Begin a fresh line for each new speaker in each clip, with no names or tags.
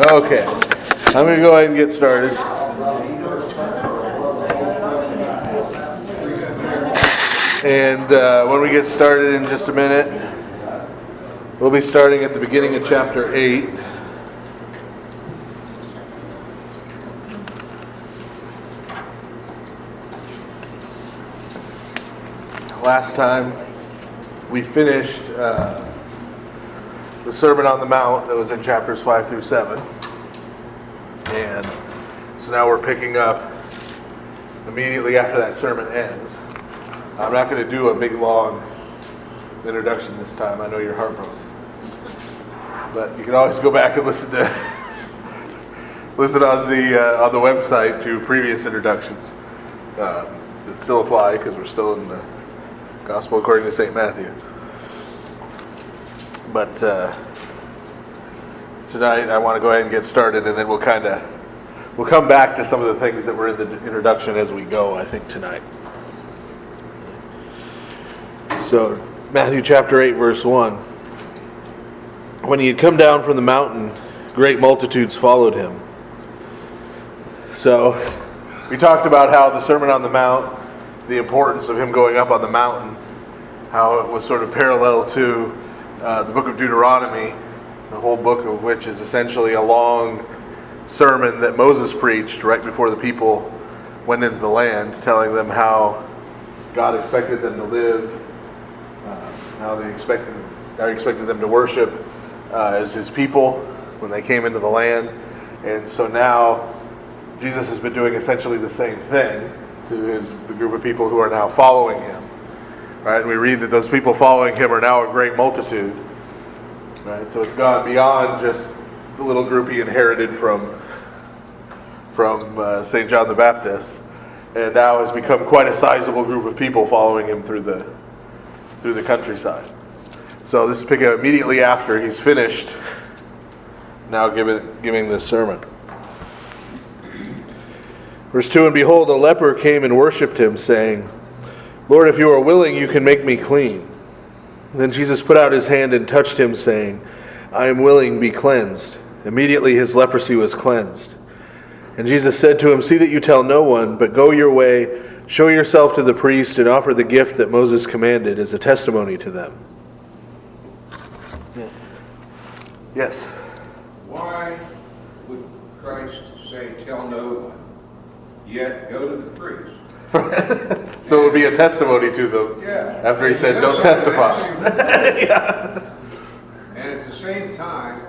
Okay, I'm going to go ahead and get started. And when we get started in just a minute, we'll be starting at the beginning of chapter 8. Last time we finished the Sermon on the Mount that was in chapters 5 through 7. And so now we're picking up immediately after that sermon ends. I'm not going to do a big long introduction this time. I know you're heartbroken. But you can always go back and listen on the website to previous introductions that still apply because we're still in the Gospel according to St. Matthew. But tonight I want to go ahead and get started, and then we'll come back to some of the things that were in the introduction as we go, I think, tonight. So, Matthew chapter 8, verse 1. When he had come down from the mountain, great multitudes followed him. So, we talked about how the Sermon on the Mount, the importance of him going up on the mountain, how it was sort of parallel to the book of Deuteronomy, the whole book of which is essentially a long sermon that Moses preached right before the people went into the land, telling them how God expected them to live, how he expected them to worship as his people when they came into the land. And so now Jesus has been doing essentially the same thing to the group of people who are now following him. Right? And we read that those people following him are now a great multitude. Right? So it's gone beyond just the little group he inherited from St. John the Baptist, and now has become quite a sizable group of people following him through the countryside. So this is picking up immediately after he's finished now giving this sermon. Verse 2, and behold, a leper came and worshipped him, saying, Lord, if you are willing, you can make me clean. Then Jesus put out his hand and touched him, saying, I am willing, be cleansed. Immediately his leprosy was cleansed. And Jesus said to him, see that you tell no one, but go your way, show yourself to the priest, and offer the gift that Moses commanded as a testimony to them. Yes?
Why would Christ say, tell no one, yet go to the priest?
So it would be a testimony to them.
Yeah.
After he said, don't testify.
Yeah. And at the same time,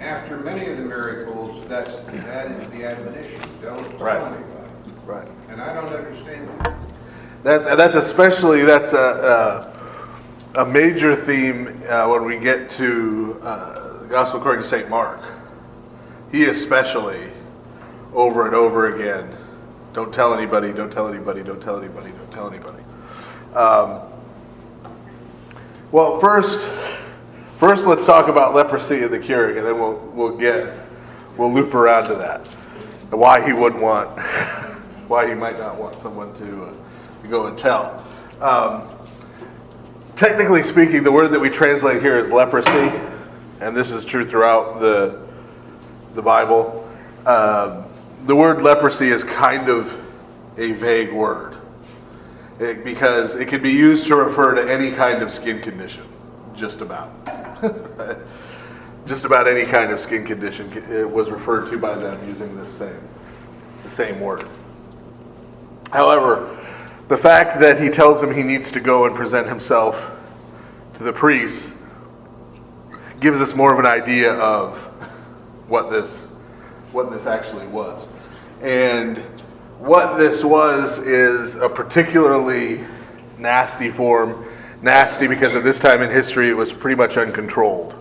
after many of the miracles, that is the admonition. Don't tell anybody.
Right.
And I don't understand that.
That's a major theme when we get to the Gospel according to St. Mark. He especially, over and over again, don't tell anybody, don't tell anybody, don't tell anybody, don't tell anybody. Well, first let's talk about leprosy and the curing, and then we'll loop around to that. And why he might not want someone to go and tell. Technically speaking, the word that we translate here is leprosy, and this is true throughout the Bible. The word leprosy is kind of a vague word because it can be used to refer to any kind of skin condition, just about. Just about any kind of skin condition it was referred to by them using the same word. However, the fact that he tells him he needs to go and present himself to the priest gives us more of an idea of what this actually was. And what this was is a particularly nasty form. Nasty because at this time in history it was pretty much uncontrolled.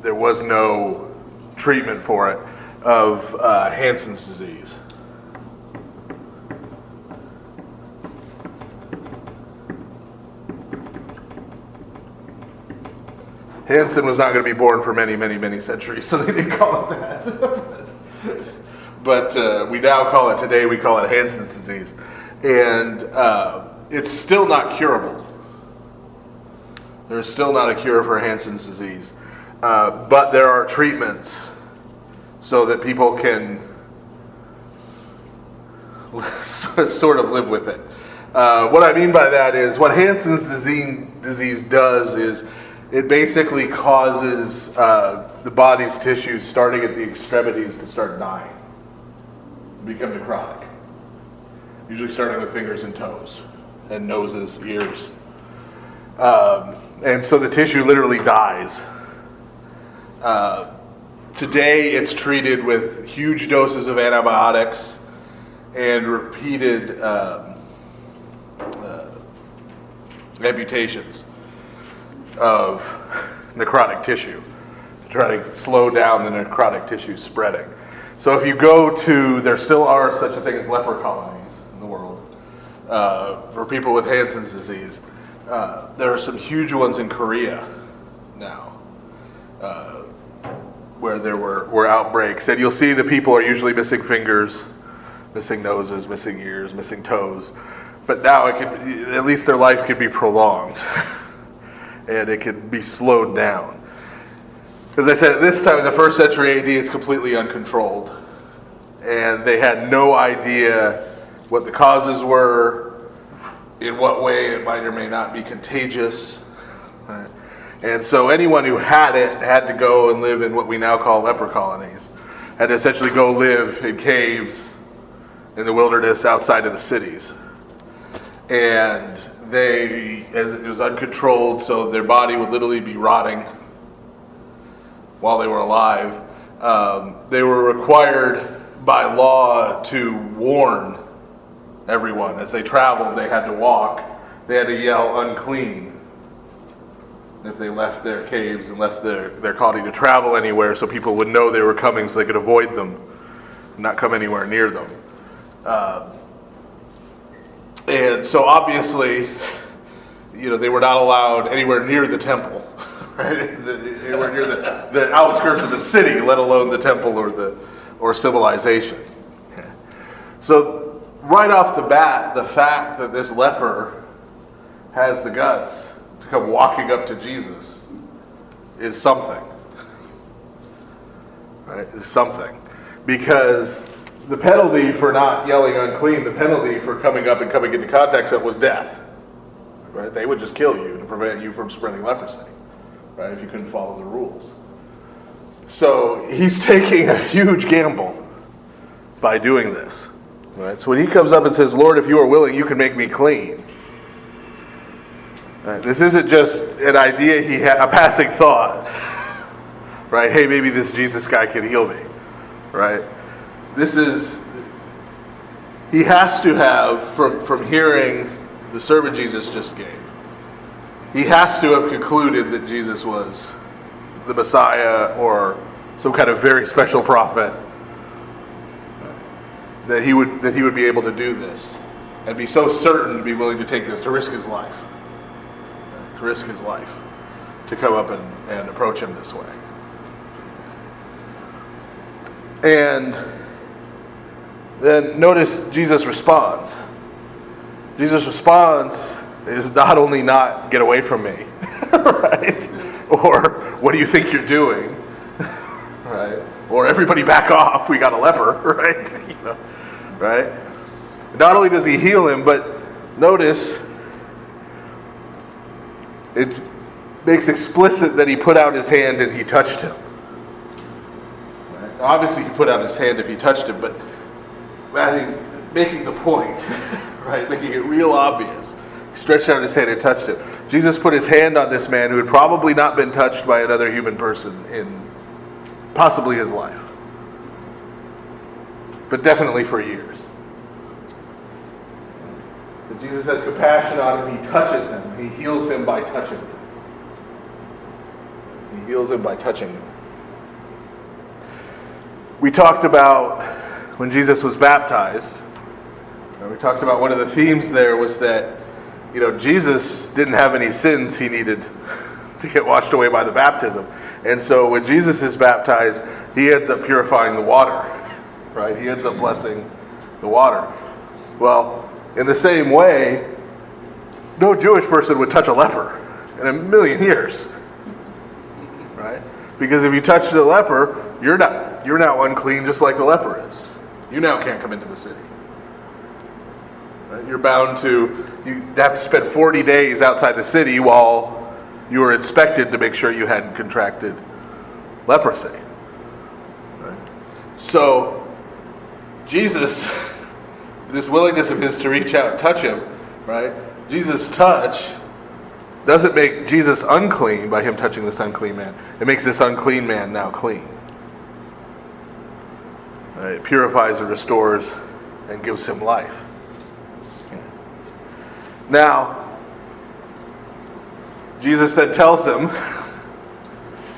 There was no treatment for it of Hansen's disease. Hansen was not going to be born for many, many, many centuries, so they didn't call it that. But we now call it, today we call it Hansen's disease. And it's still not curable. There's still not a cure for Hansen's disease. But there are treatments so that people can sort of live with it. What I mean by that is what Hansen's disease does is it basically causes the body's tissues, starting at the extremities, to start dying, to become necrotic. Usually starting with fingers and toes, and noses, ears. And so the tissue literally dies. Today it's treated with huge doses of antibiotics and repeated amputations of necrotic tissue to try to slow down the necrotic tissue spreading. So if you go to, there still are such a thing as leper colonies in the world for people with Hansen's disease. There are some huge ones in Korea now where there were outbreaks. And you'll see the people are usually missing fingers, missing noses, missing ears, missing toes. But now at least their life could be prolonged and it could be slowed down. As I said, at this time in the first century AD, it's completely uncontrolled. And they had no idea what the causes were, in what way it might or may not be contagious. Right? And so anyone who had it had to go and live in what we now call leper colonies. Had to essentially go live in caves in the wilderness outside of the cities. And as it was uncontrolled, so their body would literally be rotting while they were alive. They were required by law to warn everyone. As they traveled, they had to walk. They had to yell, "unclean," if they left their caves and left their colony to travel anywhere, so people would know they were coming so they could avoid them, not come anywhere near them. And so obviously, they were not allowed anywhere near the temple. Right? They were near the outskirts of the city, let alone the temple or civilization. Okay. So right off the bat, the fact that this leper has the guts to come walking up to Jesus is something. Right? Is something. Because the penalty for not yelling unclean, the penalty for coming up and coming into contact with it was death. Right? They would just kill you to prevent you from spreading leprosy. Right? If you couldn't follow the rules. So he's taking a huge gamble by doing this. Right? So when he comes up and says, "Lord, if you are willing, you can make me clean." Right? This isn't just an idea he had, a passing thought. Right? Hey, maybe this Jesus guy can heal me. Right? He has to have, from hearing the sermon Jesus just gave, he has to have concluded that Jesus was the Messiah or some kind of very special prophet, that he would be able to do this and be so certain to be willing to take this, to risk his life, to come up and approach him this way. And then notice Jesus' response. Jesus' response is not only not "get away from me," right? Or "what do you think you're doing?" Right? Or "everybody back off, we got a leper," right? Right? Not only does he heal him, but notice it makes explicit that he put out his hand and he touched him. Right? Obviously he put out his hand if he touched him, but I think making the point, right? Making it real obvious. He stretched out his hand and touched him. Jesus put his hand on this man who had probably not been touched by another human person in possibly his life. But definitely for years. But Jesus has compassion on him. He touches him. He heals him by touching him. He heals him by touching him. We talked about when Jesus was baptized. We talked about one of the themes there was that, Jesus didn't have any sins he needed to get washed away by the baptism. And so when Jesus is baptized, he ends up purifying the water. Right? He ends up blessing the water. Well, in the same way, no Jewish person would touch a leper in a million years. Right? Because if you touch the leper, you're now unclean just like the leper is. You now can't come into the city. Right? You have to spend 40 days outside the city while you were inspected to make sure you hadn't contracted leprosy. Right? So, Jesus, this willingness of his to reach out and touch him, right? Jesus' touch doesn't make Jesus unclean by him touching this unclean man. It makes this unclean man now clean. Right? It purifies and restores and gives him life. Now, Jesus then tells him,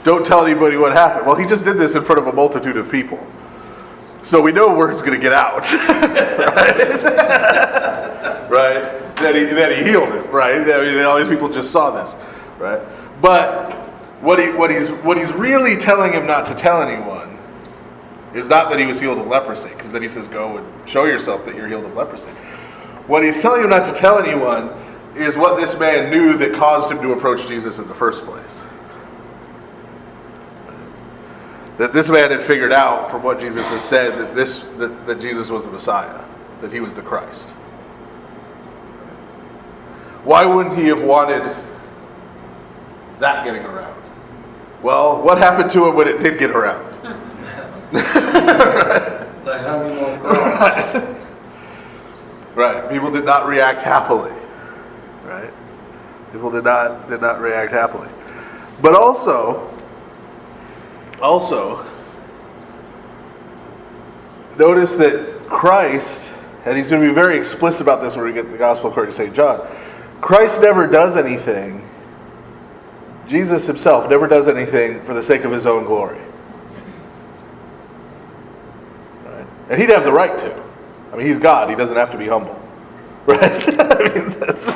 don't tell anybody what happened. Well, he just did this in front of a multitude of people. So we know word's going to get out. Right? Right? That he healed him, right? I mean, all these people just saw this, right? But what he's really telling him not to tell anyone is not that he was healed of leprosy, because then he says, go and show yourself that you're healed of leprosy. What he's telling him not to tell anyone is what this man knew that caused him to approach Jesus in the first place. That this man had figured out from what Jesus had said that Jesus was the Messiah, that he was the Christ. Why wouldn't he have wanted that getting around? Well, what happened to him when it did get around?
They hung him on a cross.
Right. People did not react happily. Right? People did not react happily. But also, notice that Christ, and he's going to be very explicit about this when we get to the Gospel according to St. John, Christ never does anything, Jesus himself never does anything for the sake of his own glory. Right? And he'd have the right to. I mean, he's God. He doesn't have to be humble. Right? I mean, that's...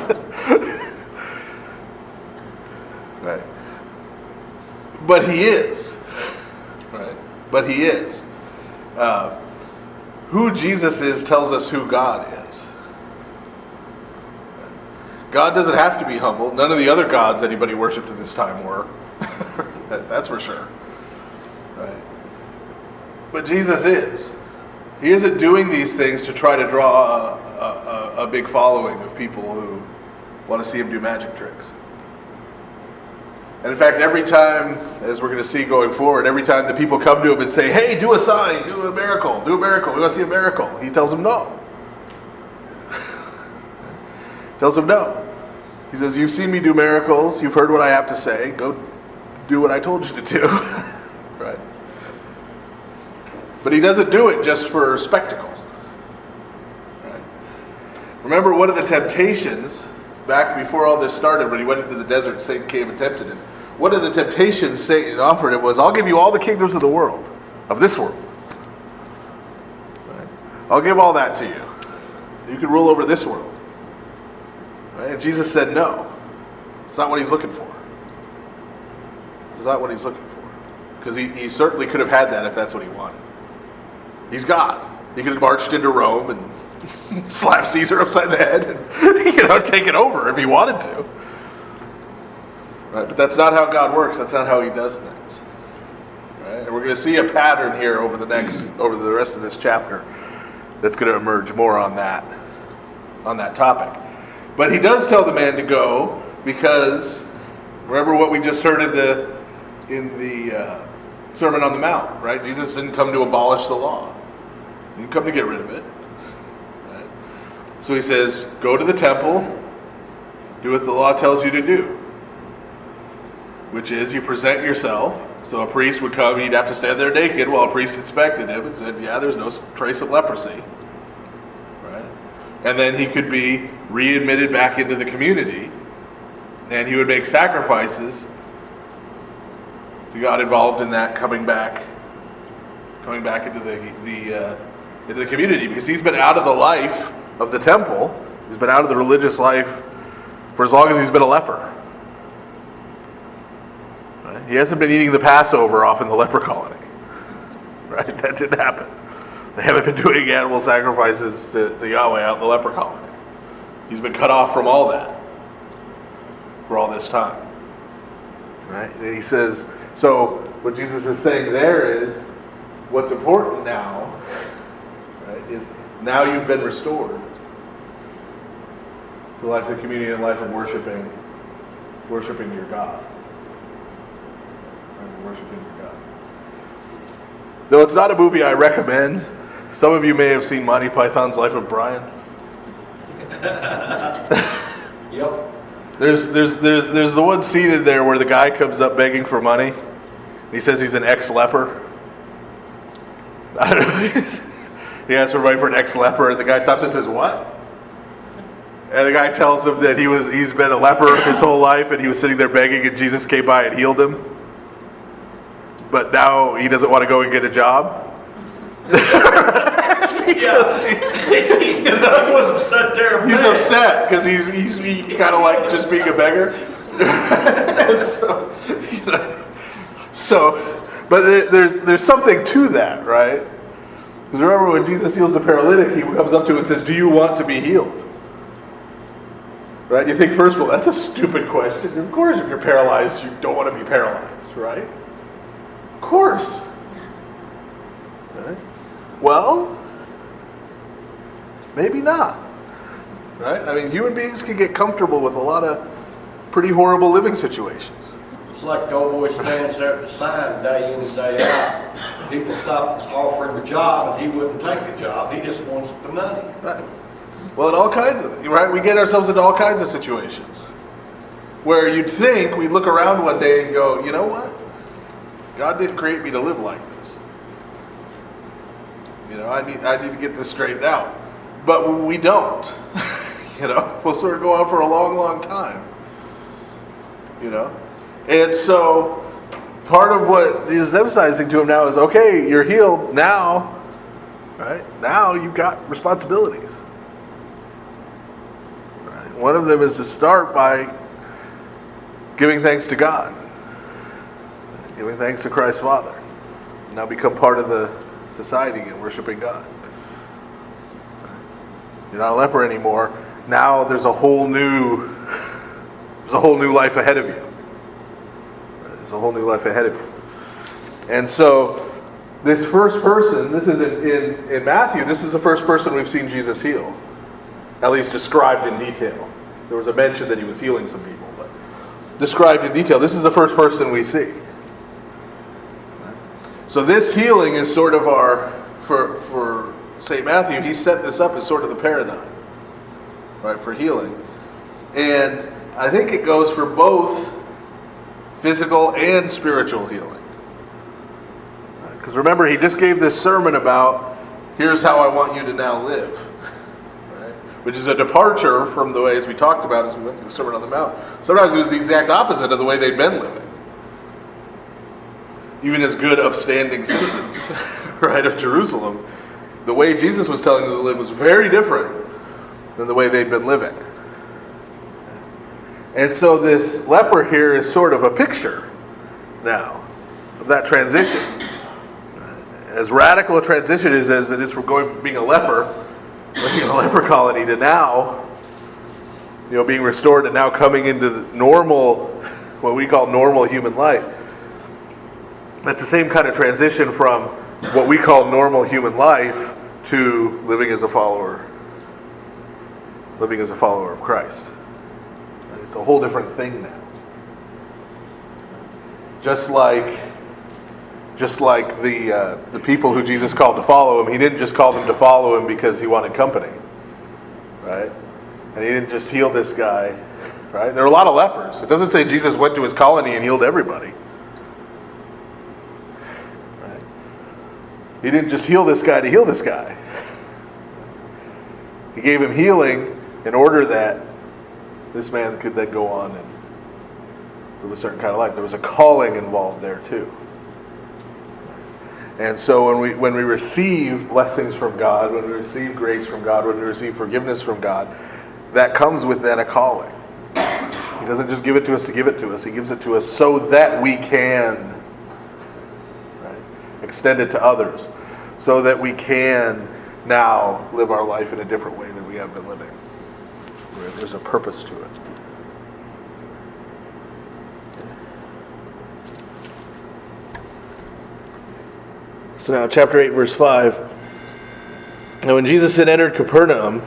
right. But he is. Right? But he is. Who Jesus is tells us who God is. God doesn't have to be humble. None of the other gods anybody worshipped at this time were. That's for sure. Right? But Jesus is. He isn't doing these things to try to draw a big following of people who want to see him do magic tricks. And in fact, every time, as we're going to see going forward, every time the people come to him and say, hey, do a sign, do a miracle, we want to see a miracle, he tells them no. Tells them no. He says, you've seen me do miracles, you've heard what I have to say, go do what I told you to do. Right? But he doesn't do it just for spectacle. Right? Remember, one of the temptations, back before all this started, when he went into the desert, Satan came and tempted him. One of the temptations Satan offered him was, I'll give you all the kingdoms of the world, of this world. Right? I'll give all that to you. You can rule over this world. Right? And Jesus said no. It's not what he's looking for. It's not what he's looking for. Because he certainly could have had that if that's what he wanted. He's God. He could have marched into Rome and slapped Caesar upside the head and take it over if he wanted to. Right? But that's not how God works. That's not how he does things. Right? And we're going to see a pattern here over the rest of this chapter that's going to emerge more on that topic. But he does tell the man to go because, remember what we just heard in the Sermon on the Mount, right? Jesus didn't come to abolish the law. He didn't come to get rid of it. Right? So he says, go to the temple, do what the law tells you to do, which is you present yourself. So a priest would come, he'd have to stand there naked while a priest inspected him and said, yeah, there's no trace of leprosy. Right? And then he could be readmitted back into the community, and he would make sacrifices. He got involved in that, coming back into the community, because he's been out of the life of the temple. He's been out of the religious life for as long as he's been a leper. Right? He hasn't been eating the Passover off in the leper colony. Right? That didn't happen. They haven't been doing animal sacrifices to Yahweh out in the leper colony. He's been cut off from all that for all this time. Right? And he says, so what Jesus is saying there is, what's important now, right, is now you've been restored to life of the community and life of worshiping your God. Right, worshiping your God. Though it's not a movie I recommend, some of you may have seen Monty Python's Life of Brian.
Yep.
There's the one scene in there where the guy comes up begging for money. He says he's an ex-leper. I don't know. He asks for money for an ex-leper, and the guy stops and says, "What?" And the guy tells him that he's been a leper his whole life, and he was sitting there begging, and Jesus came by and healed him. But now he doesn't want to go and get a job. He's upset because he kind of like just being a beggar. But there's something to that, right? Because remember when Jesus heals the paralytic, he comes up to him and says, "Do you want to be healed?" Right? You think first, well, that's a stupid question. Of course, if you're paralyzed, you don't want to be paralyzed, right? Of course. Right? Well, maybe not. Right? I mean, human beings can get comfortable with a lot of pretty horrible living situations.
It's like the old boy stands there at the sign day in and day out. People stop offering him a job and he wouldn't take a job. He just wants the money.
Right. Well, in all kinds of, right? We get ourselves into all kinds of situations where you'd think we'd look around one day and go, you know what? God didn't create me to live like this. You know, I need to get this straightened out. But we don't. You know, we'll sort of go on for a long, long time. You know? And so part of what he's emphasizing to him now is, okay, you're healed now, right? Now you've got responsibilities. Right? One of them is to start by giving thanks to God. Giving thanks to Christ Father. Now become part of the society and worshiping God. You're not a leper anymore. Now there's a whole new life ahead of you. There's a whole new life ahead of you. And so this first person, this is in Matthew, this is the first person we've seen Jesus heal. At least described in detail. There was a mention that he was healing some people, but described in detail. This is the first person we see. So this healing is sort of for St. Matthew, he set this up as sort of the paradigm, right, for healing. And I think it goes for both physical and spiritual healing. Because remember, he just gave this sermon about, here's how I want you to now live. Right? Which is a departure from the way, as we talked about as we went through the Sermon on the Mount. Sometimes it was the exact opposite of the way they'd been living. Even as good, upstanding citizens, right, of Jerusalem, the way Jesus was telling them to live was very different than the way they'd been living. And so this leper here is sort of a picture now of that transition. As radical a transition as it is from going from being a leper, living in a leper colony, to now, you know, being restored and now coming into the normal, what we call normal human life. That's the same kind of transition from what we call normal human life to living as a follower of Christ. It's a whole different thing now. Just like the people who Jesus called to follow him, he didn't just call them to follow him because he wanted company, right? And he didn't just heal this guy, right? There are a lot of lepers. It doesn't say Jesus went to his colony and healed everybody. Right? He didn't just heal this guy to heal this guy. He gave him healing in order that this man could then go on and live a certain kind of life. There was a calling involved there too. And so when we receive blessings from God, when we receive grace from God, when we receive forgiveness from God, that comes with then a calling. He doesn't just give it to us to give it to us. He gives it to us so that we can, right, extend it to others, so that we can now live our life in a different way than we have been living. There's a purpose to it. So now, chapter 8, verse 5. Now, when Jesus had entered Capernaum,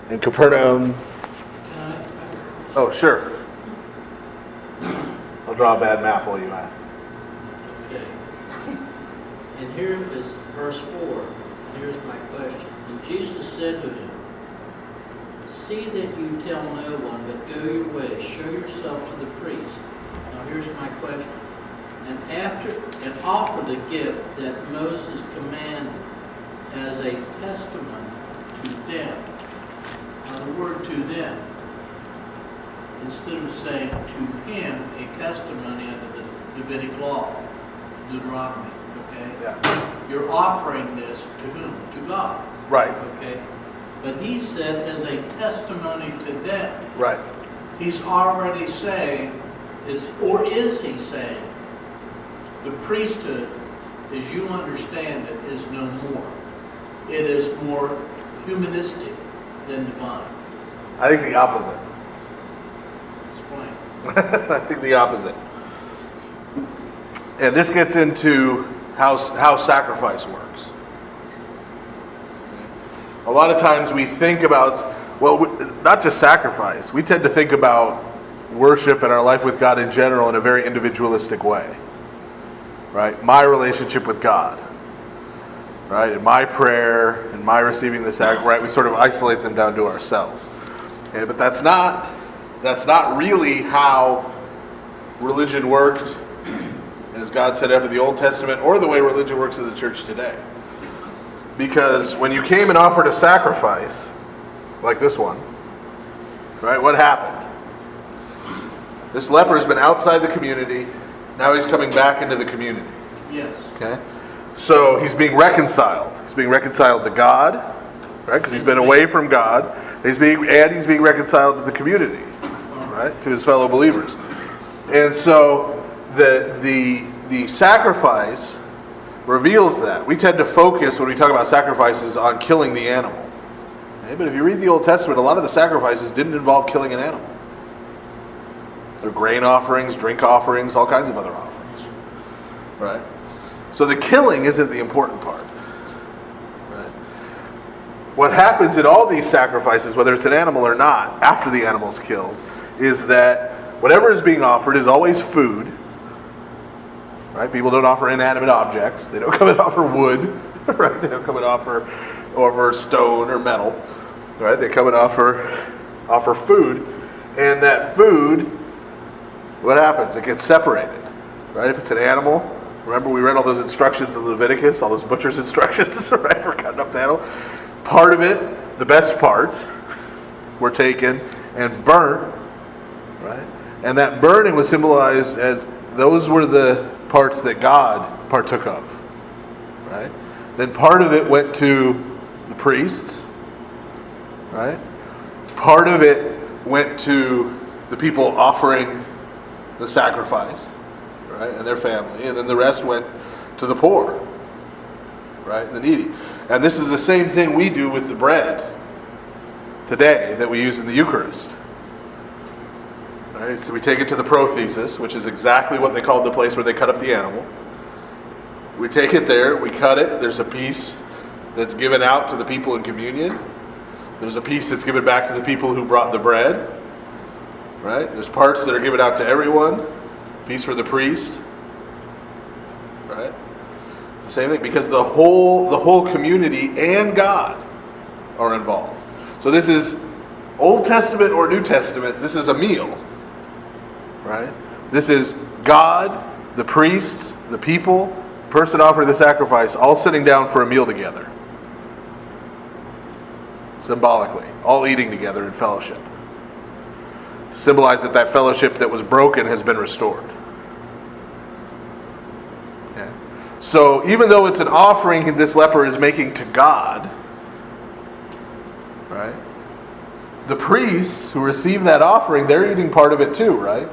and Capernaum... Oh, sure. I'll draw a bad map while you ask.
Okay. And here is verse 4. Here's my question. And Jesus said to him, "See that you tell no one, but go your way. Show yourself to the priest." Now here's my question. And offer the gift that Moses commanded as a testimony to them. Now the word "to them," instead of saying "to him," a testimony under the Davidic law, Deuteronomy. Okay?
Yeah.
You're offering this to whom? To God.
Right.
Okay? But he said as a testimony to them.
Right.
He's already saying, is he saying, the priesthood, as you understand it, is no more. It is more humanistic than divine.
I think the opposite.
Explain.
I think the opposite. And this gets into how sacrifice works. A lot of times we think about, not just sacrifice, we tend to think about worship and our life with God in general in a very individualistic way. Right? My relationship with God. Right? And my prayer and my receiving the sacrament, right? We sort of isolate them down to ourselves. Okay? But that's not really how religion worked as God set up in the Old Testament, or the way religion works in the church today. Because when you came and offered a sacrifice, like this one, right, what happened? This leper has been outside the community, now he's coming back into the community.
Yes.
Okay? So he's being reconciled. He's being reconciled to God, right, because he's been away from God. He's being reconciled to the community, right, to his fellow believers. And so the sacrifice reveals that. We tend to focus, when we talk about sacrifices, on killing the animal. Okay? But if you read the Old Testament, a lot of the sacrifices didn't involve killing an animal. They're grain offerings, drink offerings, all kinds of other offerings. Right? So the killing isn't the important part. Right? What happens in all these sacrifices, whether it's an animal or not, after the animal's killed, is that whatever is being offered is always food. Right? People don't offer inanimate objects. They don't come and offer wood. Right? They don't come and offer stone or metal. Right? They come and offer food. And that food, what happens? It gets separated. Right? If it's an animal, remember we read all those instructions in Leviticus, all those butcher's instructions, right, for cutting up the animal. Part of it, the best parts, were taken and burnt. Right? And that burning was symbolized as those were the parts that God partook of. Right? Then part of it went to the priests. Right? Part of it went to the people offering the sacrifice, right, and their family, and then the rest went to the poor, right, the needy. And this is the same thing we do with the bread today that we use in the Eucharist. Right? So we take it to the prothesis, which is exactly what they called the place where they cut up the animal. We take it there, we cut it, there's a piece that's given out to the people in communion. There's a piece that's given back to the people who brought the bread. Right? There's parts that are given out to everyone. Piece for the priest. Right? The same thing, because the whole community and God are involved. So this is Old Testament or New Testament, this is a meal. Right? This is God, the priests, the people, the person offering the sacrifice, all sitting down for a meal together. Symbolically, all eating together in fellowship. Symbolize that fellowship that was broken has been restored. Okay. So even though it's an offering this leper is making to God, right? The priests who receive that offering, they're eating part of it too, right?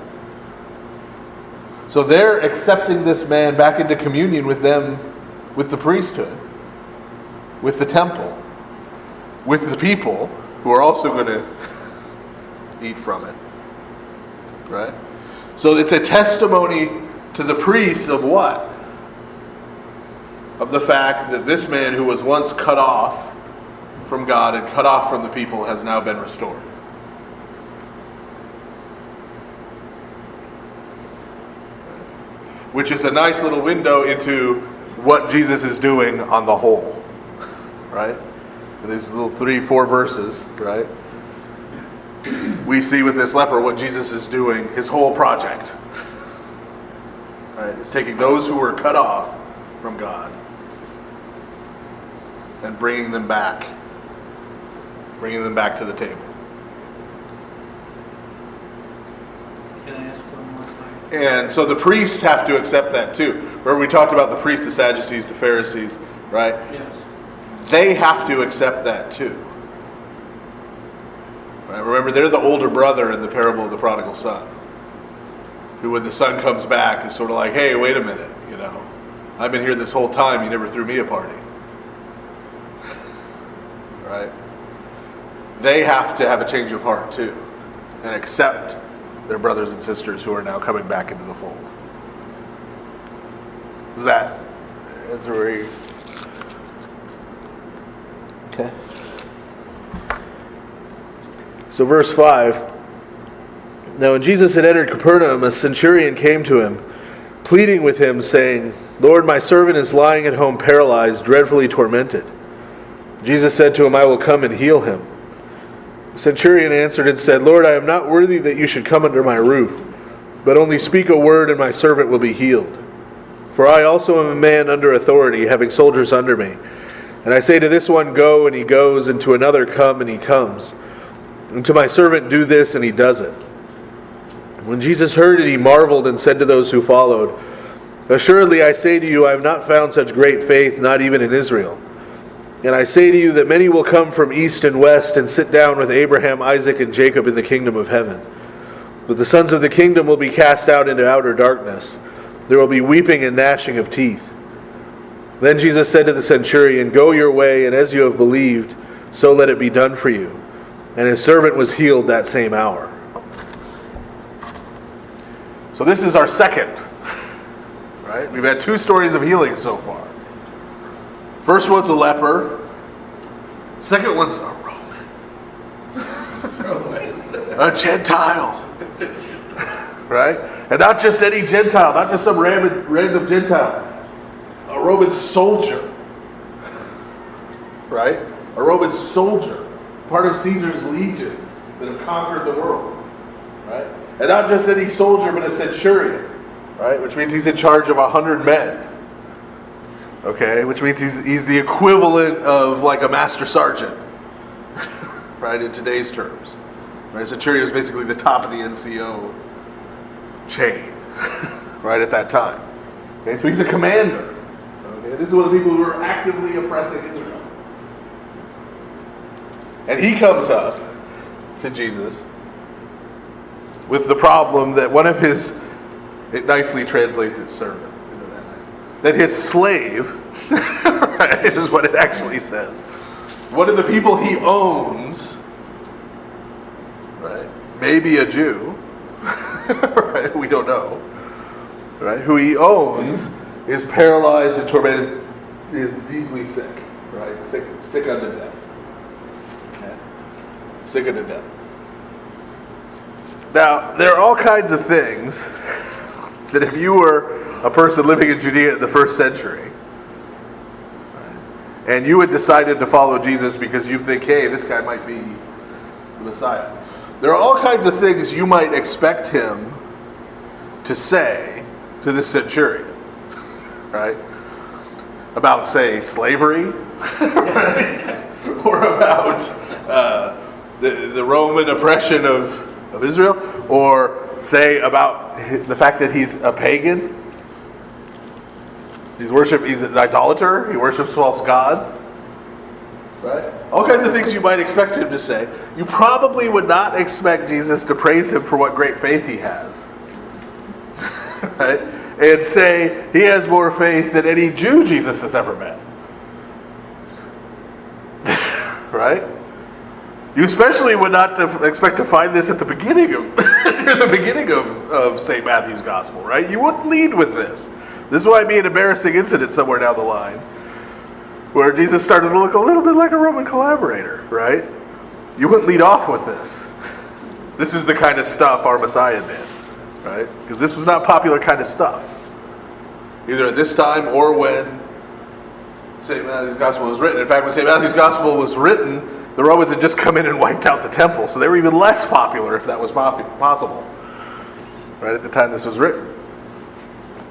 So they're accepting this man back into communion with them, with the priesthood, with the temple, with the people who are also going to eat from it. Right? So it's a testimony to the priests of what? of the fact that this man who was once cut off from God and cut off from the people has now been restored. Which is a nice little window into what Jesus is doing on the whole, right? In these little 3-4 verses, right? We see with this leper what Jesus is doing, his whole project. Right? It's taking those who were cut off from God and bringing them back to the table.
Can I ask one more time?
And so the priests have to accept that too. Remember we talked about the priests, the Sadducees, the Pharisees, right?
Yes.
They have to accept that too. Right? Remember, they're the older brother in the parable of the prodigal son, who when the son comes back is sort of like, hey, wait a minute, I've been here this whole time, you never threw me a party. Right? They have to have a change of heart too, and accept their brothers and sisters who are now coming back into the fold. That's where you... Okay. So verse 5. Now when Jesus had entered Capernaum, a centurion came to him, pleading with him, saying, Lord, my servant is lying at home paralyzed, dreadfully tormented. Jesus said to him, I will come and heal him. The centurion answered and said, Lord, I am not worthy that you should come under my roof, but only speak a word and my servant will be healed. For I also am a man under authority, having soldiers under me. And I say to this one, go, and he goes, and to another, come, and he comes. And to my servant, do this, and he does it. When Jesus heard it, he marveled and said to those who followed, Assuredly, I say to you, I have not found such great faith, not even in Israel. And I say to you that many will come from east and west and sit down with Abraham, Isaac, and Jacob in the kingdom of heaven. But the sons of the kingdom will be cast out into outer darkness. There will be weeping and gnashing of teeth. Then Jesus said to the centurion, Go your way, and as you have believed, so let it be done for you. And his servant was healed that same hour. So this is our second, right? We've had 2 stories of healing so far. First one's a leper. Second one's a Roman. A Gentile. Right? And not just any Gentile, not just some random Gentile. A Roman soldier. Right? A Roman soldier. Part of Caesar's legions that have conquered the world. Right? And not just any soldier, but a centurion. Right? Which means he's in charge of 100 men. Okay? Which means he's the equivalent of like a master sergeant. Right? In today's terms. Right? A centurion is basically the top of the NCO chain. Right at that time. Okay? So he's a commander. Okay? This is one of the people who are actively oppressing Israel. And he comes up to Jesus with the problem that one of his, it nicely translates as servant, isn't that nice? That his slave, right, is what it actually says. One of the people he owns, right, maybe a Jew, right, we don't know, right, who he owns is paralyzed and tormented, is deeply sick, right, sick unto death. Sick unto death. Now, there are all kinds of things that if you were a person living in Judea in the first century, right, and you had decided to follow Jesus because you think, hey, this guy might be the Messiah, there are all kinds of things you might expect him to say to the centurion, right? About, say, slavery, right? Or about the Roman oppression of Israel, or say about the fact that he's a pagan. He's an idolater. He worships false gods. Right? All kinds of things you might expect him to say. You probably would not expect Jesus to praise him for what great faith he has. Right? And say he has more faith than any Jew Jesus has ever met. Right? You especially would not expect to find this at the beginning of St. Matthew's Gospel, right? You wouldn't lead with this. This might be an embarrassing incident somewhere down the line where Jesus started to look a little bit like a Roman collaborator, right? You wouldn't lead off with this. This is the kind of stuff our Messiah did, right? Because this was not popular kind of stuff. Either at this time or when St. Matthew's Gospel was written. In fact, when St. Matthew's Gospel was written, the Romans had just come in and wiped out the temple, so they were even less popular if that was possible, right at the time this was written.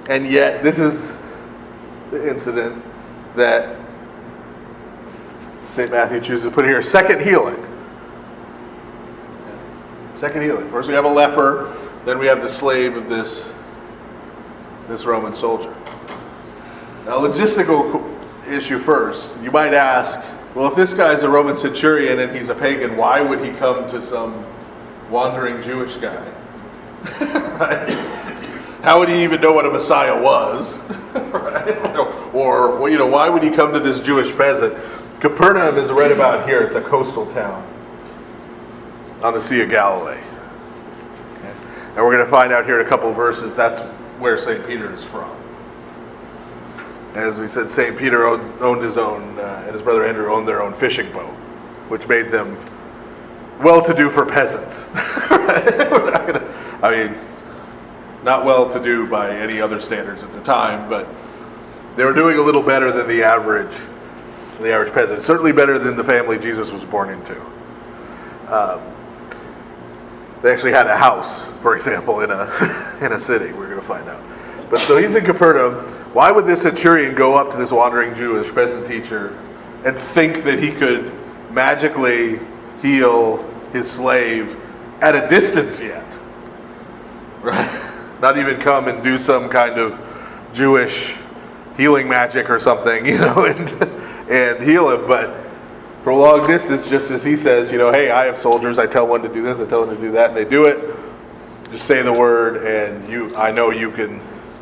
And yet, this is the incident that St. Matthew chooses to put here. Second healing. Second healing. First we have a leper, then we have the slave of this Roman soldier. Now, logistical issue first. You might ask, well, if this guy's a Roman centurion and he's a pagan, why would he come to some wandering Jewish guy? Right? How would he even know what a Messiah was? Right? Or, why would he come to this Jewish peasant? Capernaum is right about here. It's a coastal town on the Sea of Galilee. Okay. And we're going to find out here in a couple of verses that's where St. Peter is from. As we said, St. Peter owned his own, and his brother Andrew owned their own fishing boat, which made them well-to-do for peasants. Right? Not well-to-do by any other standards at the time, but they were doing a little better than the average peasant. Certainly better than the family Jesus was born into. They actually had a house, for example, in a city. We're going to find out. But so he's in Capernaum. Why would this centurion go up to this wandering Jewish peasant teacher and think that he could magically heal his slave at a distance yet? Right? Not even come and do some kind of Jewish healing magic or something, and heal him. But for a long distance, just as he says, hey, I have soldiers. I tell one to do this, I tell them to do that, and they do it. Just say the word, and I know you can.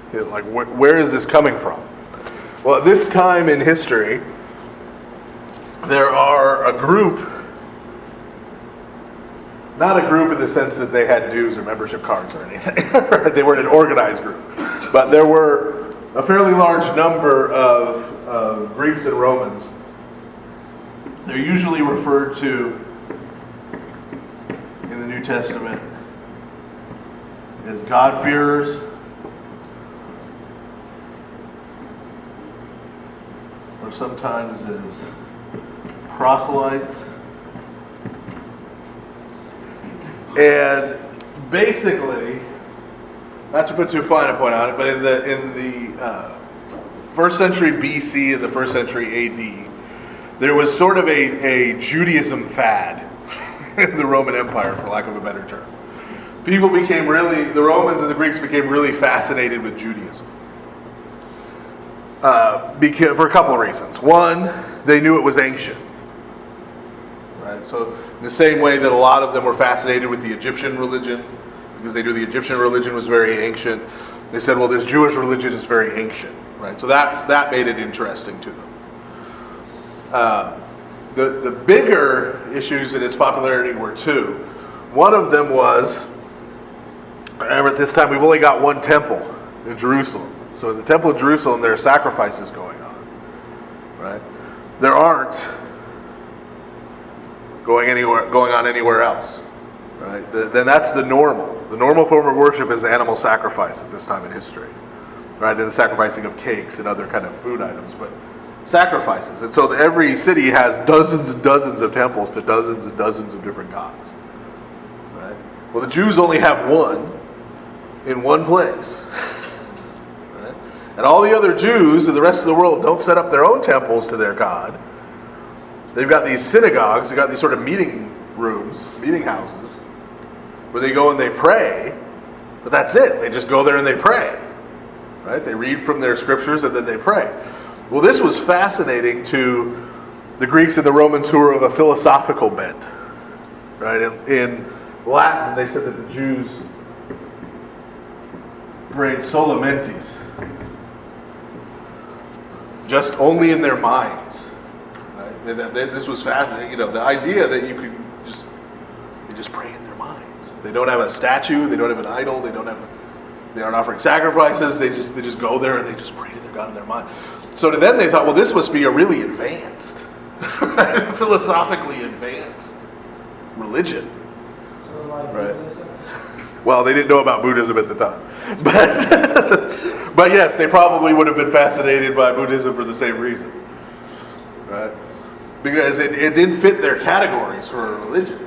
Where is this coming from? Well, at this time in history, there are a group, not a group in the sense that they had dues or membership cards or anything. They weren't an organized group. But there were a fairly large number of Greeks and Romans. They're usually referred to in the New Testament as God-fearers, or sometimes as proselytes. And basically, not to put too fine a point on it, but in the first century BC and the first century AD, there was sort of a Judaism fad in the Roman Empire, for lack of a better term. The Romans and the Greeks became really fascinated with Judaism. For a couple of reasons. One, they knew it was ancient. Right? So in the same way that a lot of them were fascinated with the Egyptian religion, because they knew the Egyptian religion was very ancient, they said, well, this Jewish religion is very ancient. Right? So that made it interesting to them. The bigger issues in its popularity were two. One of them was, remember at this time we've only got one temple in Jerusalem. So in the temple of Jerusalem there are sacrifices going on. Right? There aren't going on anywhere else. Right? Then that's the normal. The normal form of worship is animal sacrifice at this time in history. Right? And the sacrificing of cakes and other kind of food items. But sacrifices. And so every city has dozens and dozens of temples to dozens and dozens of different gods. Right? Well, the Jews only have one in one place. Right? And all the other Jews in the rest of the world don't set up their own temples to their God. They've got these synagogues, they've got these sort of meeting rooms, meeting houses, where they go and they pray, but that's it. They just go there and they pray. Right? They read from their scriptures and then they pray. Well, this was fascinating to the Greeks and the Romans who were of a philosophical bent. Right? In Latin, they said that the Jews prayed sola mentis, just only in their minds. Right? This was fascinating. The idea that you could they just pray in their minds. They don't have a statue. They don't have an idol. They don't have They aren't offering sacrifices. They just go there and they just pray to their God in their mind. So to them, they thought, well, this must be a really advanced, philosophically advanced religion.
So like
Right.
Buddhism?
Well, they didn't know about Buddhism at the time. But yes, they probably would have been fascinated by Buddhism for the same reason. Right? Because it didn't fit their categories for a religion.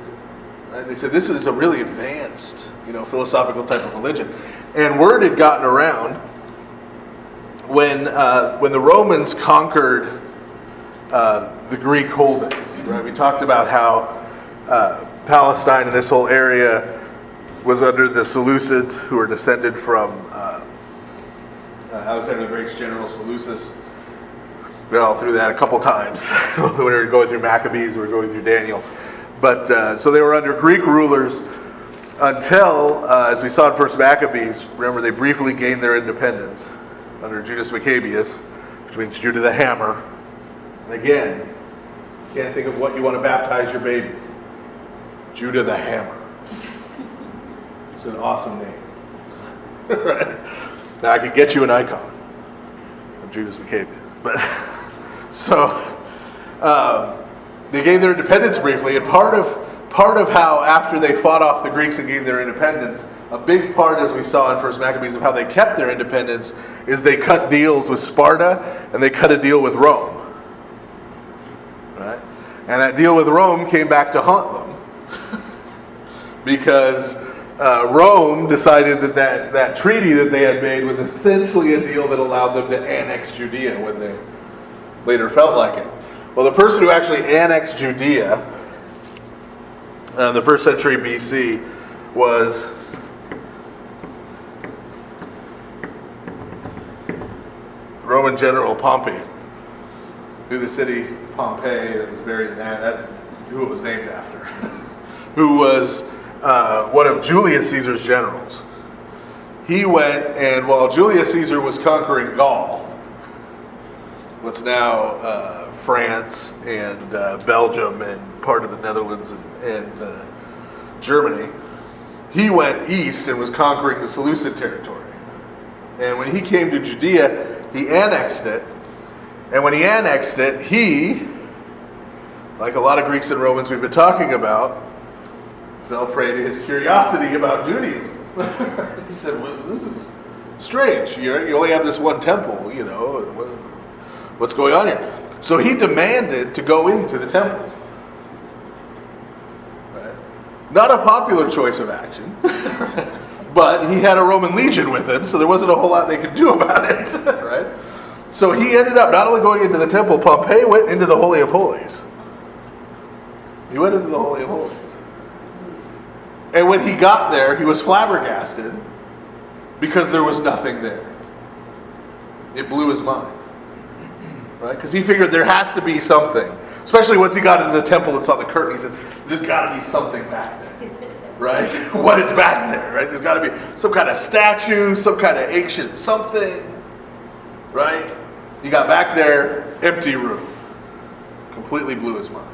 Right? They said this is a really advanced, philosophical type of religion. And word had gotten around when the Romans conquered the Greek holdings. Right? We talked about how Palestine and this whole area was under the Seleucids, who were descended from Alexander the Great's general Seleucus. Been all through that a couple times. When we were going through Maccabees, we were going through Daniel. But so they were under Greek rulers until, as we saw in First Maccabees, remember they briefly gained their independence under Judas Maccabeus, which means Judah the Hammer. And again, can't think of what you want to baptize your baby. Judah the Hammer. It's an awesome name. Right? Now I could get you an icon of Judas Maccabeus. But so they gained their independence briefly, and part of how after they fought off the Greeks and gained their independence, a big part, as we saw in First Maccabees, of how they kept their independence is they cut deals with Sparta and they cut a deal with Rome. Right? And that deal with Rome came back to haunt them because Rome decided that treaty that they had made was essentially a deal that allowed them to annex Judea when they later felt like it. Well, the person who actually annexed Judea in the 1st century BC was Roman general Pompey, who the city Pompeii that was buried in that who it was named after, who was one of Julius Caesar's generals. He went, and while Julius Caesar was conquering Gaul, what's now France and Belgium and part of the Netherlands and Germany, he went east and was conquering the Seleucid territory. And when he came to Judea, he annexed it. And when he annexed it, he, like a lot of Greeks and Romans we've been talking about, fell prey to his curiosity about Judaism. He said, well, this is strange. You only have this one temple, what's going on here? So he demanded to go into the temple. Right? Not a popular choice of action, but he had a Roman legion with him, so there wasn't a whole lot they could do about it. Right? So he ended up not only going into the temple, Pompey went into the Holy of Holies. He went into the Holy of Holies. And when he got there, he was flabbergasted because there was nothing there. It blew his mind. Right? Because he figured there has to be something. Especially once he got into the temple and saw the curtain, he said, there's got to be something back there. Right? What is back there? Right? There's got to be some kind of statue, some kind of ancient something. Right? He got back there, empty room. Completely blew his mind.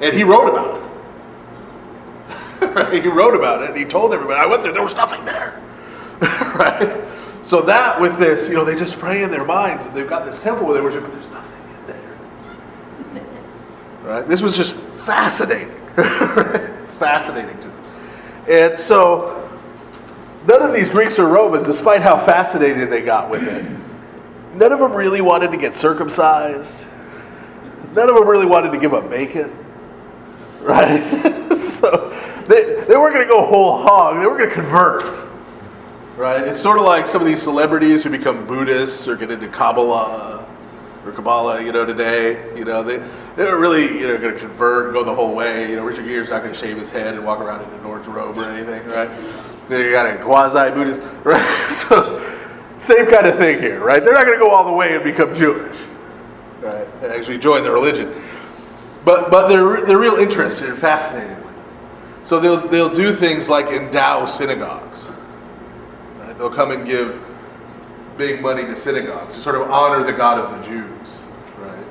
And he wrote about it. Right? He wrote about it and he told everybody, I went there was nothing there. Right? So that with this, they just pray in their minds and they've got this temple where they worship, but there's nothing in there. Right? This was just fascinating. Fascinating to them. And so none of these Greeks or Romans, despite how fascinated they got with it, none of them really wanted to get circumcised. None of them really wanted to give up bacon. Right? So they weren't going to go whole hog. They were going to convert. Right? It's sort of like some of these celebrities who become Buddhists or get into Kabbalah today. They don't really, going to convert and go the whole way. Richard Gere's not going to shave his head and walk around in an orange robe or anything, right? You got a quasi-Buddhist, right? So, same kind of thing here, right? They're not going to go all the way and become Jewish, right? And actually join the religion. But they're real interested and fascinated with it. So they'll do things like endow synagogues. Right? They'll come and give big money to synagogues to sort of honor the God of the Jews, right?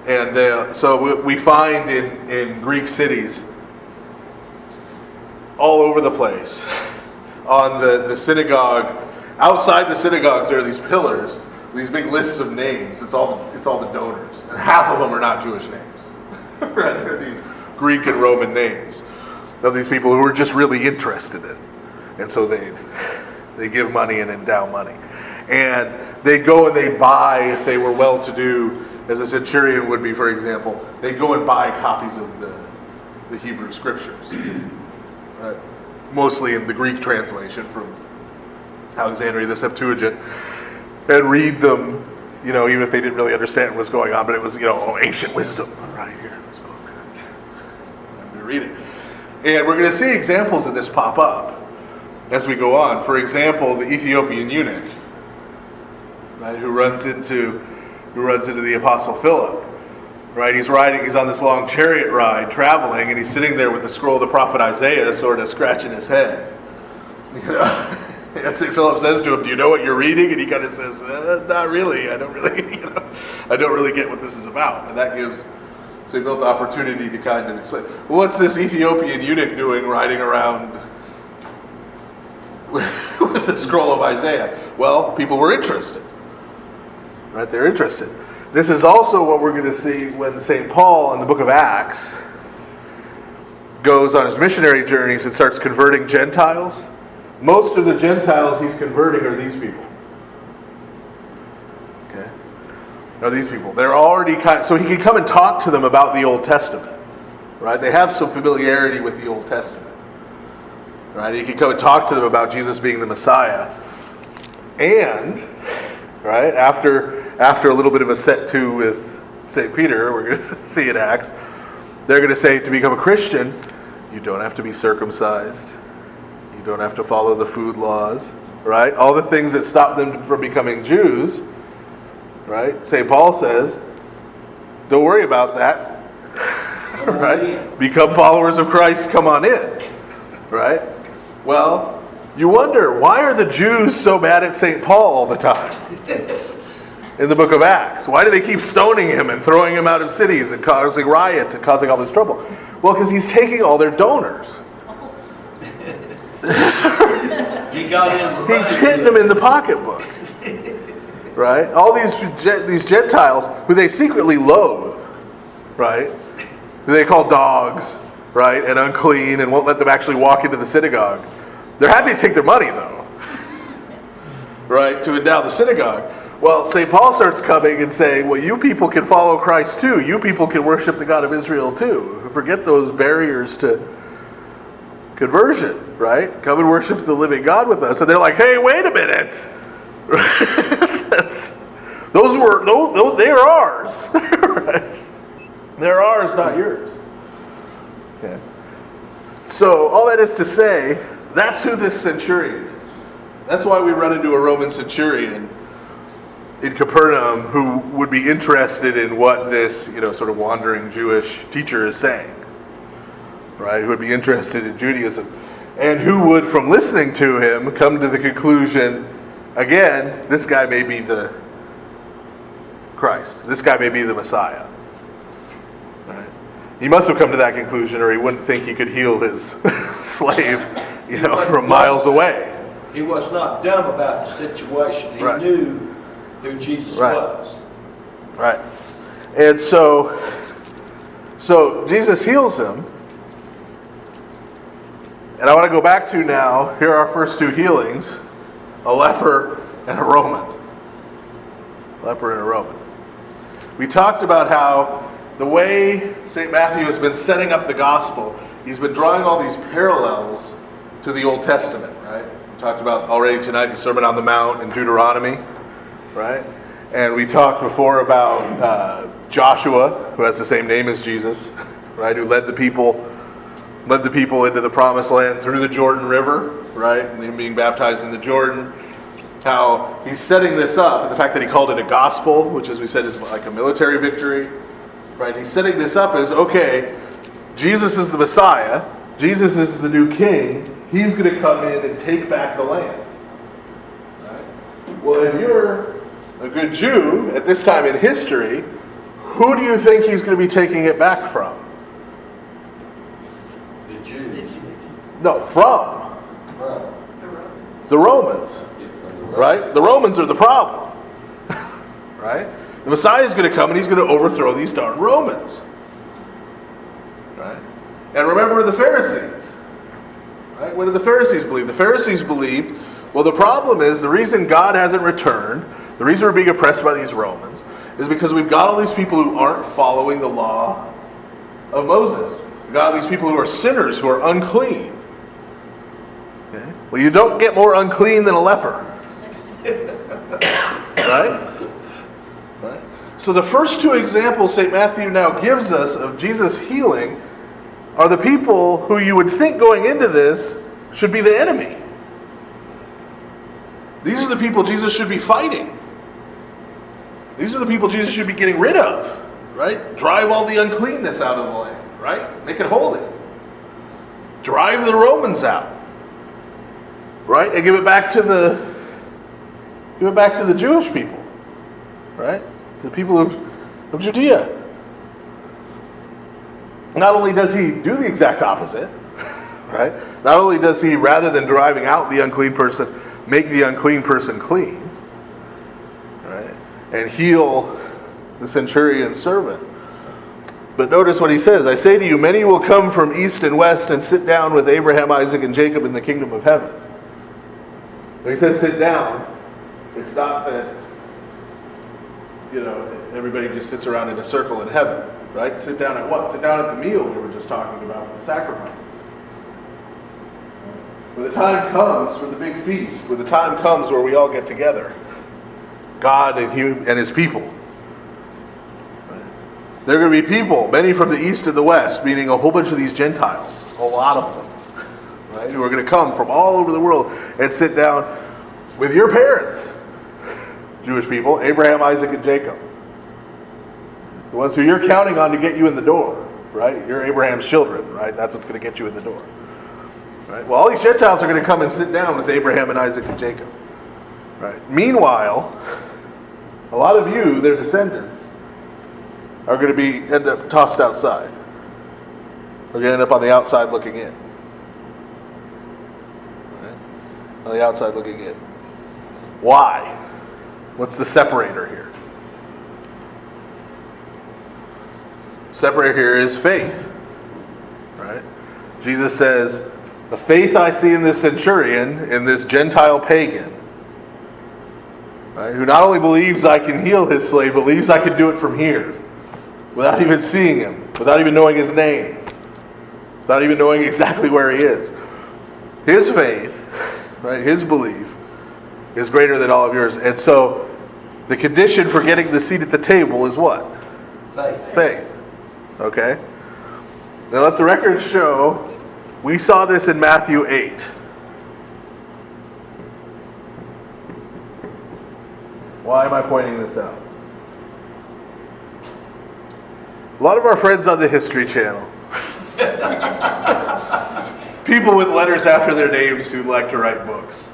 And so we find in Greek cities all over the place on the synagogue, outside the synagogues, there are these pillars, these big lists of names. It's all the donors, and half of them are not Jewish names. Right? They're these Greek and Roman names of these people who are just really interested in it. And so they give money and endow money. And they go and they buy, if they were well-to-do, as a centurion would be, for example, they go and buy copies of the Hebrew scriptures. Right? Mostly in the Greek translation from Alexandria, the Septuagint, and read them, even if they didn't really understand what was going on, but it was, ancient wisdom right here in this book. I'm going to read it. And we're going to see examples of this pop up as we go on. For example, the Ethiopian eunuch, right, who runs into the Apostle Philip. Right, he's on this long chariot ride, traveling, and he's sitting there with the scroll of the prophet Isaiah, sort of scratching his head. That's what Philip says to him. Do you know what you're reading? And he kind of says, "Not really. I don't really get what this is about." And that gives Philip the opportunity to kind of explain. Well, what's this Ethiopian eunuch doing, riding around with the scroll of Isaiah? Well, people were interested. Right, they're interested. This is also what we're going to see when St. Paul in the book of Acts goes on his missionary journeys and starts converting Gentiles. Most of the Gentiles he's converting are these people. Okay? Are these people. They're already so he can come and talk to them about the Old Testament. Right? They have some familiarity with the Old Testament. Right? He can come and talk to them about Jesus being the Messiah. And, right, after a little bit of a set to with St. Peter, we're going to see in Acts, they're going to say to become a Christian, you don't have to be circumcised. You don't have to follow the food laws. Right? All the things that stop them from becoming Jews. Right? St. Paul says, don't worry about that. Right? Become followers of Christ, come on in. Right? Well, you wonder, why are the Jews so mad at St. Paul all the time? In the book of Acts. Why do they keep stoning him and throwing him out of cities and causing riots and causing all this trouble? Well, because he's taking all their donors. He's hitting them in the pocketbook. Right? All these Gentiles who they secretly loathe, right? Who they call dogs, right? And unclean and won't let them actually walk into the synagogue. They're happy to take their money, though. Right? To endow the synagogue. Well, St. Paul starts coming and saying, well, you people can follow Christ too. You people can worship the God of Israel too. Forget those barriers to conversion, right? Come and worship the living God with us. And they're like, hey, wait a minute. They're ours. Right? They're ours, not yours. Okay. So, all that is to say, that's who this centurion is. That's why we run into a Roman centurion in Capernaum who would be interested in what this, sort of wandering Jewish teacher is saying. Right? Who would be interested in Judaism. And who would, from listening to him, come to the conclusion, again, this guy may be the Christ. This guy may be the Messiah. Right? He must have come to that conclusion or he wouldn't think he could heal his slave, from miles away.
He was not dumb about the situation. He
Right.
knew who Jesus was.
Right. And so Jesus heals him. And I want to go back to now, here are our first two healings, a leper and a Roman. Leper and a Roman. We talked about how the way St. Matthew has been setting up the gospel, he's been drawing all these parallels to the Old Testament, right? We talked about already tonight the Sermon on the Mount in Deuteronomy, right? And we talked before about Joshua, who has the same name as Jesus, right? Who led the people into the promised land through the Jordan River, right? And him being baptized in the Jordan. How he's setting this up, and the fact that he called it a gospel, which as we said is like a military victory, right? He's setting this up as, okay, Jesus is the Messiah, Jesus is the new king, he's going to come in and take back the land. Right? Well, if you're a good Jew at this time in history, who do you think he's going to be taking it back from?
The Jews.
No, from.
Right.
The Romans. Right? The Romans are the problem. Right? The Messiah is going to come and he's going to overthrow these darn Romans. Right? And remember the Pharisees. Right? What did the Pharisees believe? The Pharisees believed, well, the problem is the reason God hasn't returned, the reason we're being oppressed by these Romans, is because we've got all these people who aren't following the law of Moses. We've got all these people who are sinners, who are unclean. Okay? Well, you don't get more unclean than a leper. Right? Right? So the first two examples St. Matthew now gives us of Jesus healing are the people who you would think going into this should be the enemy. These are the people Jesus should be fighting. These are the people Jesus should be getting rid of. Right? Drive all the uncleanness out of the land. Right? Make it holy. Drive the Romans out. Right? And give it back to the Jewish people. Right? To the people of Judea. Not only does he do the exact opposite, right? Not only does he, rather than driving out the unclean person, make the unclean person clean, right? And heal the centurion's servant. But notice what he says. I say to you, many will come from east and west and sit down with Abraham, Isaac, and Jacob in the kingdom of heaven. When he says sit down, it's not that, everybody just sits around in a circle in heaven. Right? Sit down at what? Sit down at the meal we were just talking about, the sacrifices. When the time comes for the big feast, when the time comes where we all get together, God and his people. Right? There are going to be people, many from the east and the west, meaning a whole bunch of these Gentiles, a lot of them, right? Who are going to come from all over the world and sit down with your parents, Jewish people, Abraham, Isaac, and Jacob. The ones who you're counting on to get you in the door, right? You're Abraham's children, right? That's what's going to get you in the door. Right? Well, all these Gentiles are going to come and sit down with Abraham and Isaac and Jacob. Right? Meanwhile, a lot of you, their descendants, are going to end up tossed outside. We're going to end up on the outside looking in. Right? On the outside looking in. Why? What's the separator here? Separator here is faith. Right? Jesus says, the faith I see in this centurion, in this Gentile pagan, right, who not only believes I can heal his slave, but believes I can do it from here, without even seeing him, without even knowing his name, without even knowing exactly where he is. His faith, right, his belief, is greater than all of yours. And so, the condition for getting the seat at the table is what? Faith. Okay? Now let the record show, we saw this in Matthew 8. Why am I pointing this out? A lot of our friends on the History Channel, people with letters after their names who like to write books,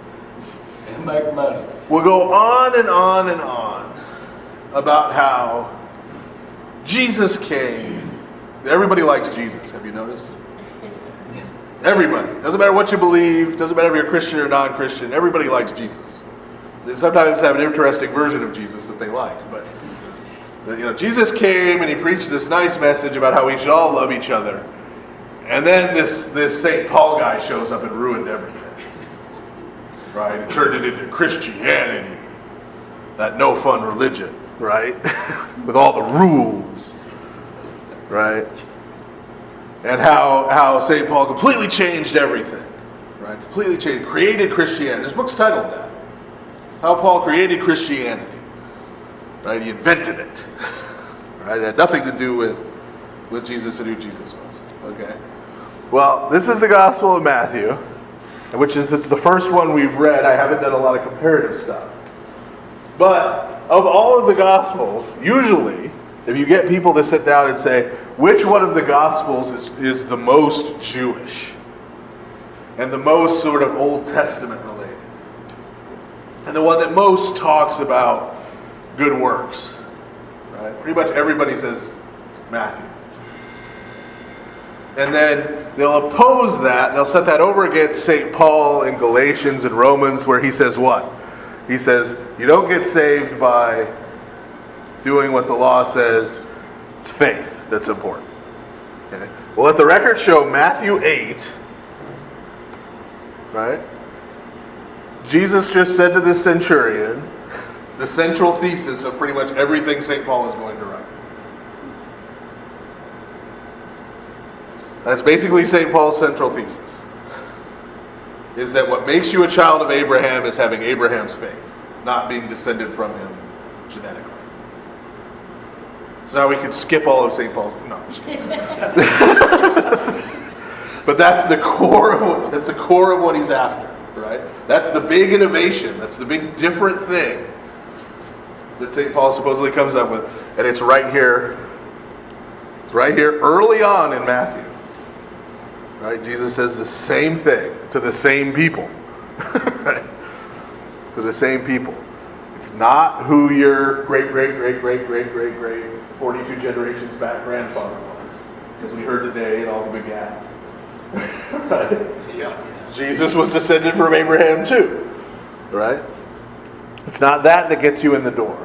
And make money.
will go on and on and on about how Jesus came. Everybody likes Jesus, have you noticed? Everybody. Doesn't matter what you believe, doesn't matter if you're Christian or non-Christian, everybody likes Jesus. They sometimes have an interesting version of Jesus that they like, but Jesus came and he preached this nice message about how we should all love each other. And then this St. Paul guy shows up and ruined everything. Right? It turned it into Christianity. That no fun religion, right? With all the rules. Right? And how St. Paul completely changed everything. Right? Completely changed. Created Christianity. There's books titled that. How Paul created Christianity. Right? He invented it. Right? It had nothing to do with Jesus and who Jesus was. Okay? Well, this is the Gospel of Matthew, which is it's the first one we've read. I haven't done a lot of comparative stuff. But of all of the Gospels, usually, if you get people to sit down and say, which one of the Gospels is the most Jewish and the most sort of Old Testament related, and the one that most talks about good works, right? Pretty much everybody says Matthew. And then they'll oppose that, they'll set that over against St. Paul in Galatians and Romans, where he says what? He says, you don't get saved by doing what the law says. It's faith that's important. Okay? Well, let the record show Matthew 8, right? Jesus just said to the centurion the central thesis of pretty much everything St. Paul is going to write. That's basically St. Paul's central thesis. Is that what makes you a child of Abraham is having Abraham's faith, not being descended from him genetically. So now we can skip all of St. Paul's. No, I'm just kidding. But that's the core of what he's after, right? That's the big innovation. That's the big different thing that St. Paul supposedly comes up with, and it's right here. It's right here, early on in Matthew. Right? Jesus says the same thing to the same people. Right? To the same people. It's not who your great 42 generations back grandfather was, because we heard today and all the big ads. Right?
Yeah.
Jesus was descended from Abraham too. Right? It's not that gets you in the door.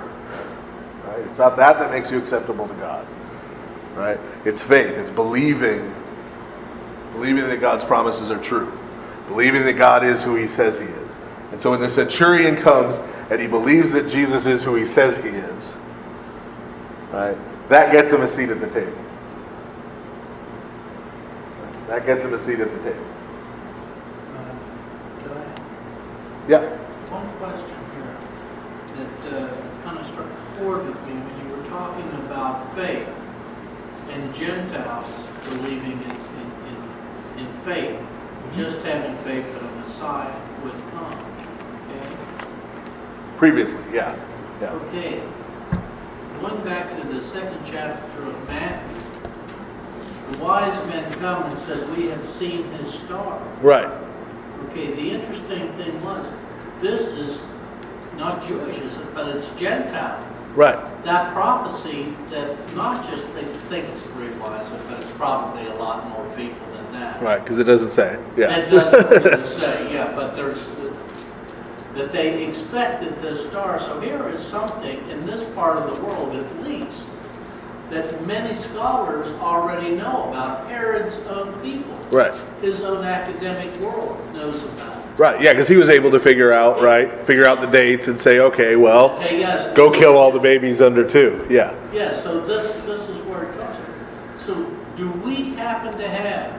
Right? It's not that makes you acceptable to God. Right? It's faith. It's believing that God's promises are true. Believing that God is who he says he is. And so when the centurion comes and he believes that Jesus is who he says he is, right, that gets him a seat at the table. That gets him a seat at the table.
Could I
Yeah.
one question here that kind of struck a chord with me when you were talking about faith and Gentiles believing in faith, just having faith that a Messiah would come. Okay?
Previously, yeah.
Okay. Going back to the 2nd chapter of Matthew, the wise men come and says, we have seen his star.
Right.
Okay, the interesting thing was, this is not Jewish, but it's Gentile.
Right.
That prophecy that not just they think it's 3 wise men, but it's probably a lot more people than that.
Right, because it doesn't say. Yeah.
It doesn't really say, yeah, but there's that they expected this star. So here is something in this part of the world, at least, that many scholars already know about. Herod's own people,
Right.
his own academic world knows about.
Right, yeah, because he was able to figure out the dates and say, okay, well,
Okay, yes,
go kill all the babies under 2. Yeah.
Yeah, so this is where it comes from. So do we happen to have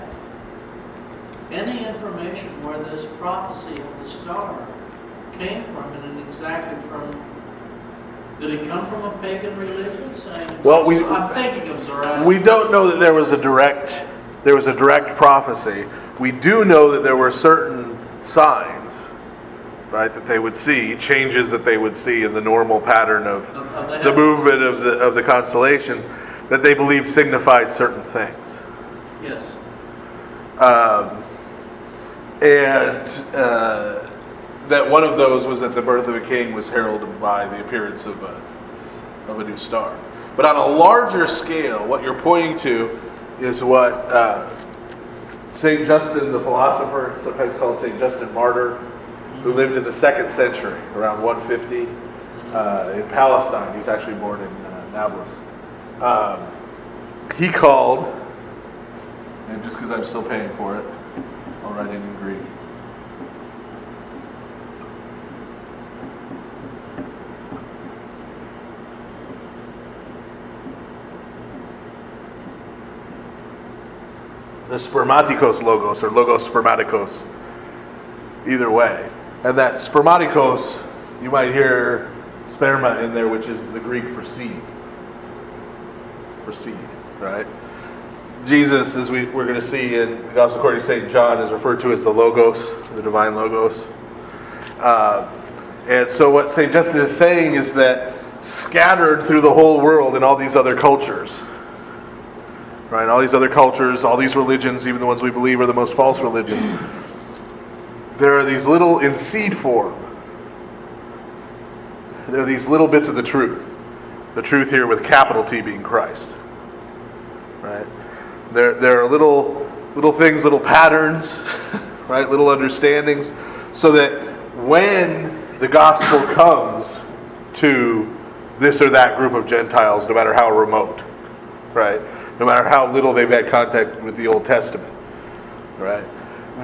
any information where this prophecy of the star came from, and exactly from? Did it come from a pagan religion? Saying,
Well,
I'm thinking of Zoroaster.
we don't know that there was a direct prophecy. We do know that there were certain signs, right, that they would see, changes that they would see in the normal pattern of the movement of the constellations, that they believed signified certain things.
Yes.
That one of those was that the birth of a king was heralded by the appearance of a new star. But on a larger scale, what you're pointing to is what St. Justin the philosopher, sometimes called St. Justin Martyr, who lived in the 2nd century, around 150, in Palestine. He's actually born in Nablus. He called, and just because I'm still paying for it, I'll write in Greek. The spermatikos logos, or logos spermatikos, either way. And that spermatikos, you might hear sperma in there, which is the Greek for seed. For seed, right? Jesus, as we're going to see in the Gospel according to St. John, is referred to as the Logos, the divine Logos. And so what St. Justin is saying is that scattered through the whole world in all these other cultures, right? All these other cultures, all these religions, even the ones we believe are the most false religions, there are these little, in seed form, there are these little bits of the truth. The truth here with capital T being Christ, right? There are little things, little patterns, right? Little understandings, so that when the gospel comes to this or that group of Gentiles, no matter how remote, right? No matter how little they've had contact with the Old Testament, right?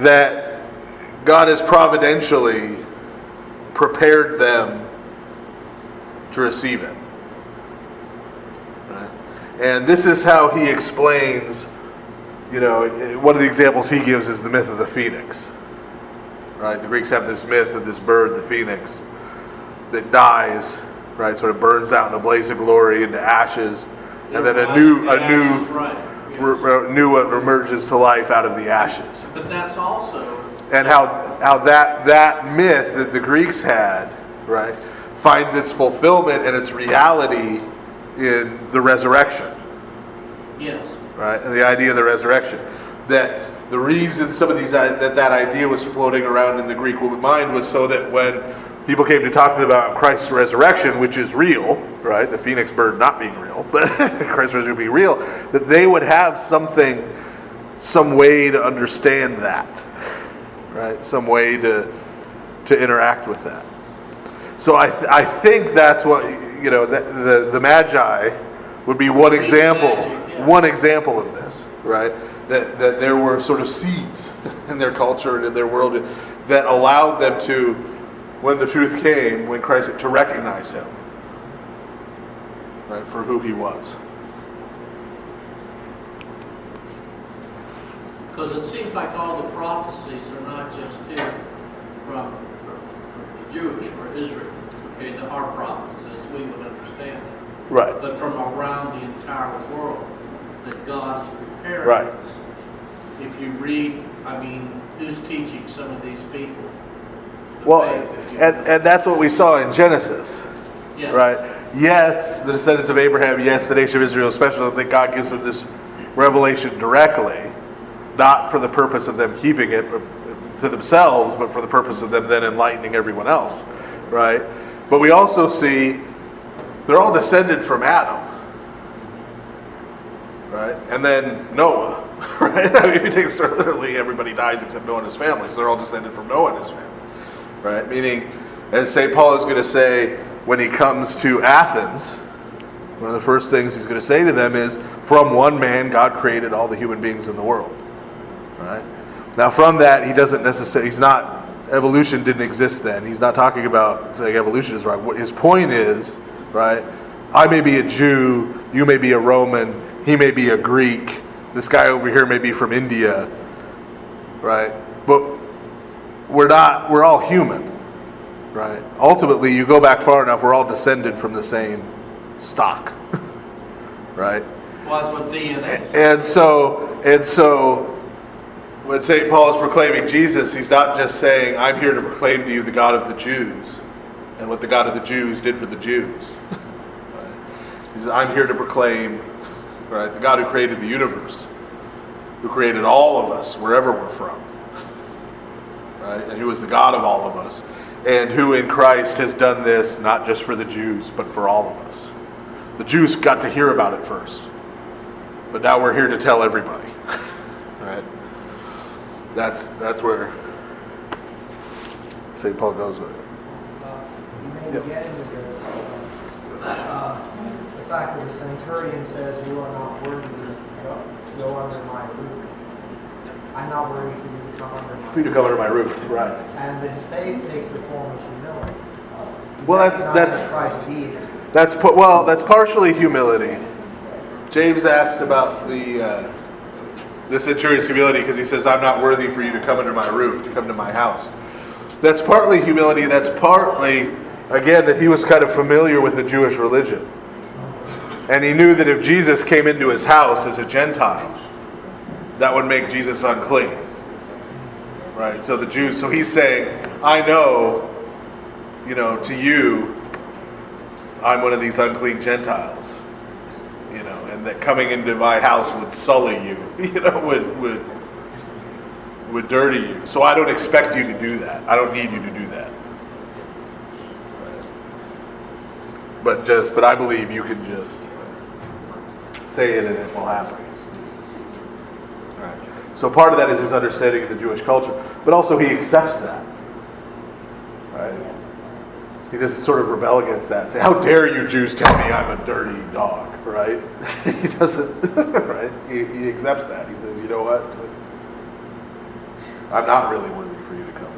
That God has providentially prepared them to receive it. Right? And this is how he explains, one of the examples he gives is the myth of the phoenix. Right? The Greeks have this myth of this bird, the phoenix, that dies, right? Sort of burns out in a blaze of glory into ashes, and then a new one emerges to life out of the ashes.
But that's also...
And how that myth that the Greeks had, right, finds its fulfillment and its reality in the resurrection.
Yes.
Right? And the idea of the resurrection. That the reason some of these that idea was floating around in the Greek mind was so that when people came to talk to them about Christ's resurrection, which is real, right? The phoenix bird not being real, but Christ's resurrection being real, that they would have some way to understand that, right? Some way to interact with that. So I think that's what, the Magi would be one example of this, right? That there were sort of seeds in their culture and in their world that allowed them to, when the truth came, when Christ, to recognize him, right, for who he was.
Because it seems like all the prophecies are not just from the Jewish or Israel, okay, our prophecies, as we would understand them.
Right.
But from around the entire world, that God is preparing
Right.
us. If you read, who's teaching some of these people?
Well, and that's what we saw in Genesis,
Yeah.
right? Yes, the descendants of Abraham, yes, the nation of Israel especially, that God gives them this revelation directly, not for the purpose of them keeping it to themselves, but for the purpose of them then enlightening everyone else, right? But we also see they're all descended from Adam, right? And then Noah, right? If you take it literally, everybody dies except Noah and his family, so they're all descended from Noah and his family, right? Meaning, as St. Paul is going to say when he comes to Athens, one of the first things he's going to say to them is, from one man God created all the human beings in the world, right? Now from that, he doesn't necessarily, evolution didn't exist then. He's not talking about saying evolution is right. What his point is, right, I may be a Jew, you may be a Roman, he may be a Greek, this guy over here may be from India, right? But we're all human, right? Ultimately, you go back far enough, we're all descended from the same stock, right?
Well, that's what DNA is.
And so when St. Paul is proclaiming Jesus, he's not just saying, I'm here to proclaim to you the God of the Jews and what the God of the Jews did for the Jews. Right? He says, I'm here to proclaim, right, the God who created the universe, who created all of us, wherever we're from, right? And who is the God of all of us, and who in Christ has done this not just for the Jews, but for all of us. The Jews got to hear about it first, but now we're here to tell everybody, right? That's where St. Paul goes with it.
You may begin with this. The fact that the centurion says, you are not worthy to go under my roof. I'm not worthy for you to come under my roof.
For you to come under my roof, right.
And his faith takes the form of humility.
Well,
that's Christ's deity.
That's partially humility. James asked about the centurion's humility because he says, I'm not worthy for you to come under my roof, to come to my house. That's partly humility. That's partly, again, that he was kind of familiar with the Jewish religion. And he knew that if Jesus came into his house as a Gentile, that would make Jesus unclean. Right? So he's saying, I know, to you, I'm one of these unclean Gentiles. And that coming into my house would sully you, would dirty you. So I don't expect you to do that. I don't need you to do that. But I believe you can just say it and it will happen. So part of that is his understanding of the Jewish culture, but also he accepts that. Right? He doesn't sort of rebel against that. Say, how dare you Jews tell me I'm a dirty dog, right? He doesn't, right? He accepts that. He says, you know what? I'm not really worthy for you to come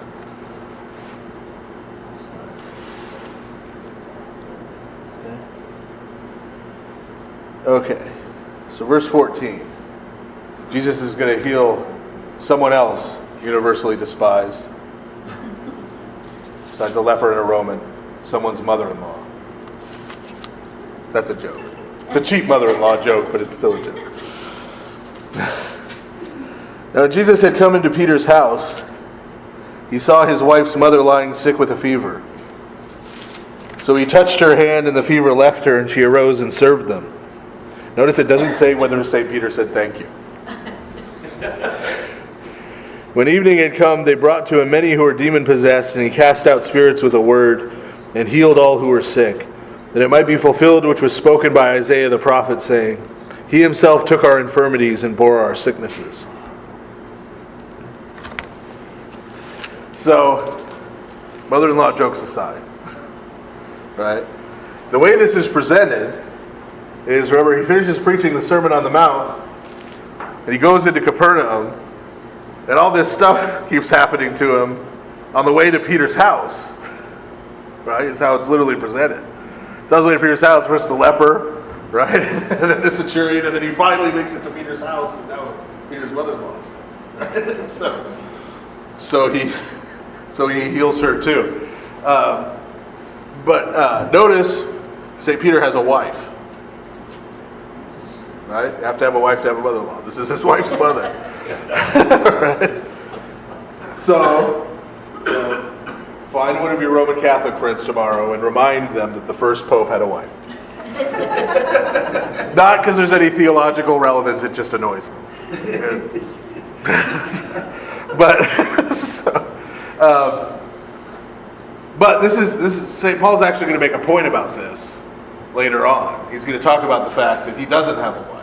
in. Okay. So verse 14. Jesus is going to heal someone else universally despised. Besides a leper and a Roman, someone's mother-in-law. That's a joke. It's a cheap mother-in-law joke, but it's still a joke. Now, Jesus had come into Peter's house. He saw his wife's mother lying sick with a fever. So he touched her hand, and the fever left her, and she arose and served them. Notice it doesn't say whether St. Peter said thank you. When evening had come, they brought to him many who were demon-possessed, and he cast out spirits with a word, and healed all who were sick, that it might be fulfilled which was spoken by Isaiah the prophet, saying, He himself took our infirmities and bore our sicknesses. So, mother-in-law jokes aside, right? The way this is presented is, remember, he finishes preaching the Sermon on the Mount, and he goes into Capernaum, and all this stuff keeps happening to him on the way to Peter's house. Right? Is how it's literally presented. So on his way to Peter's house, first the leper, right? And then the centurion, and then he finally makes it to Peter's house, and now Peter's mother-in-law's. Right? So he heals her too. But notice, St. Peter has a wife. Right? You have to have a wife to have a mother-in-law. This is his wife's mother. Right? So, find one of your Roman Catholic friends tomorrow and remind them that the first pope had a wife. Not because there's any theological relevance, it just annoys them. But this is St. Paul's actually going to make a point about this later on. He's going to talk about the fact that he doesn't have a wife.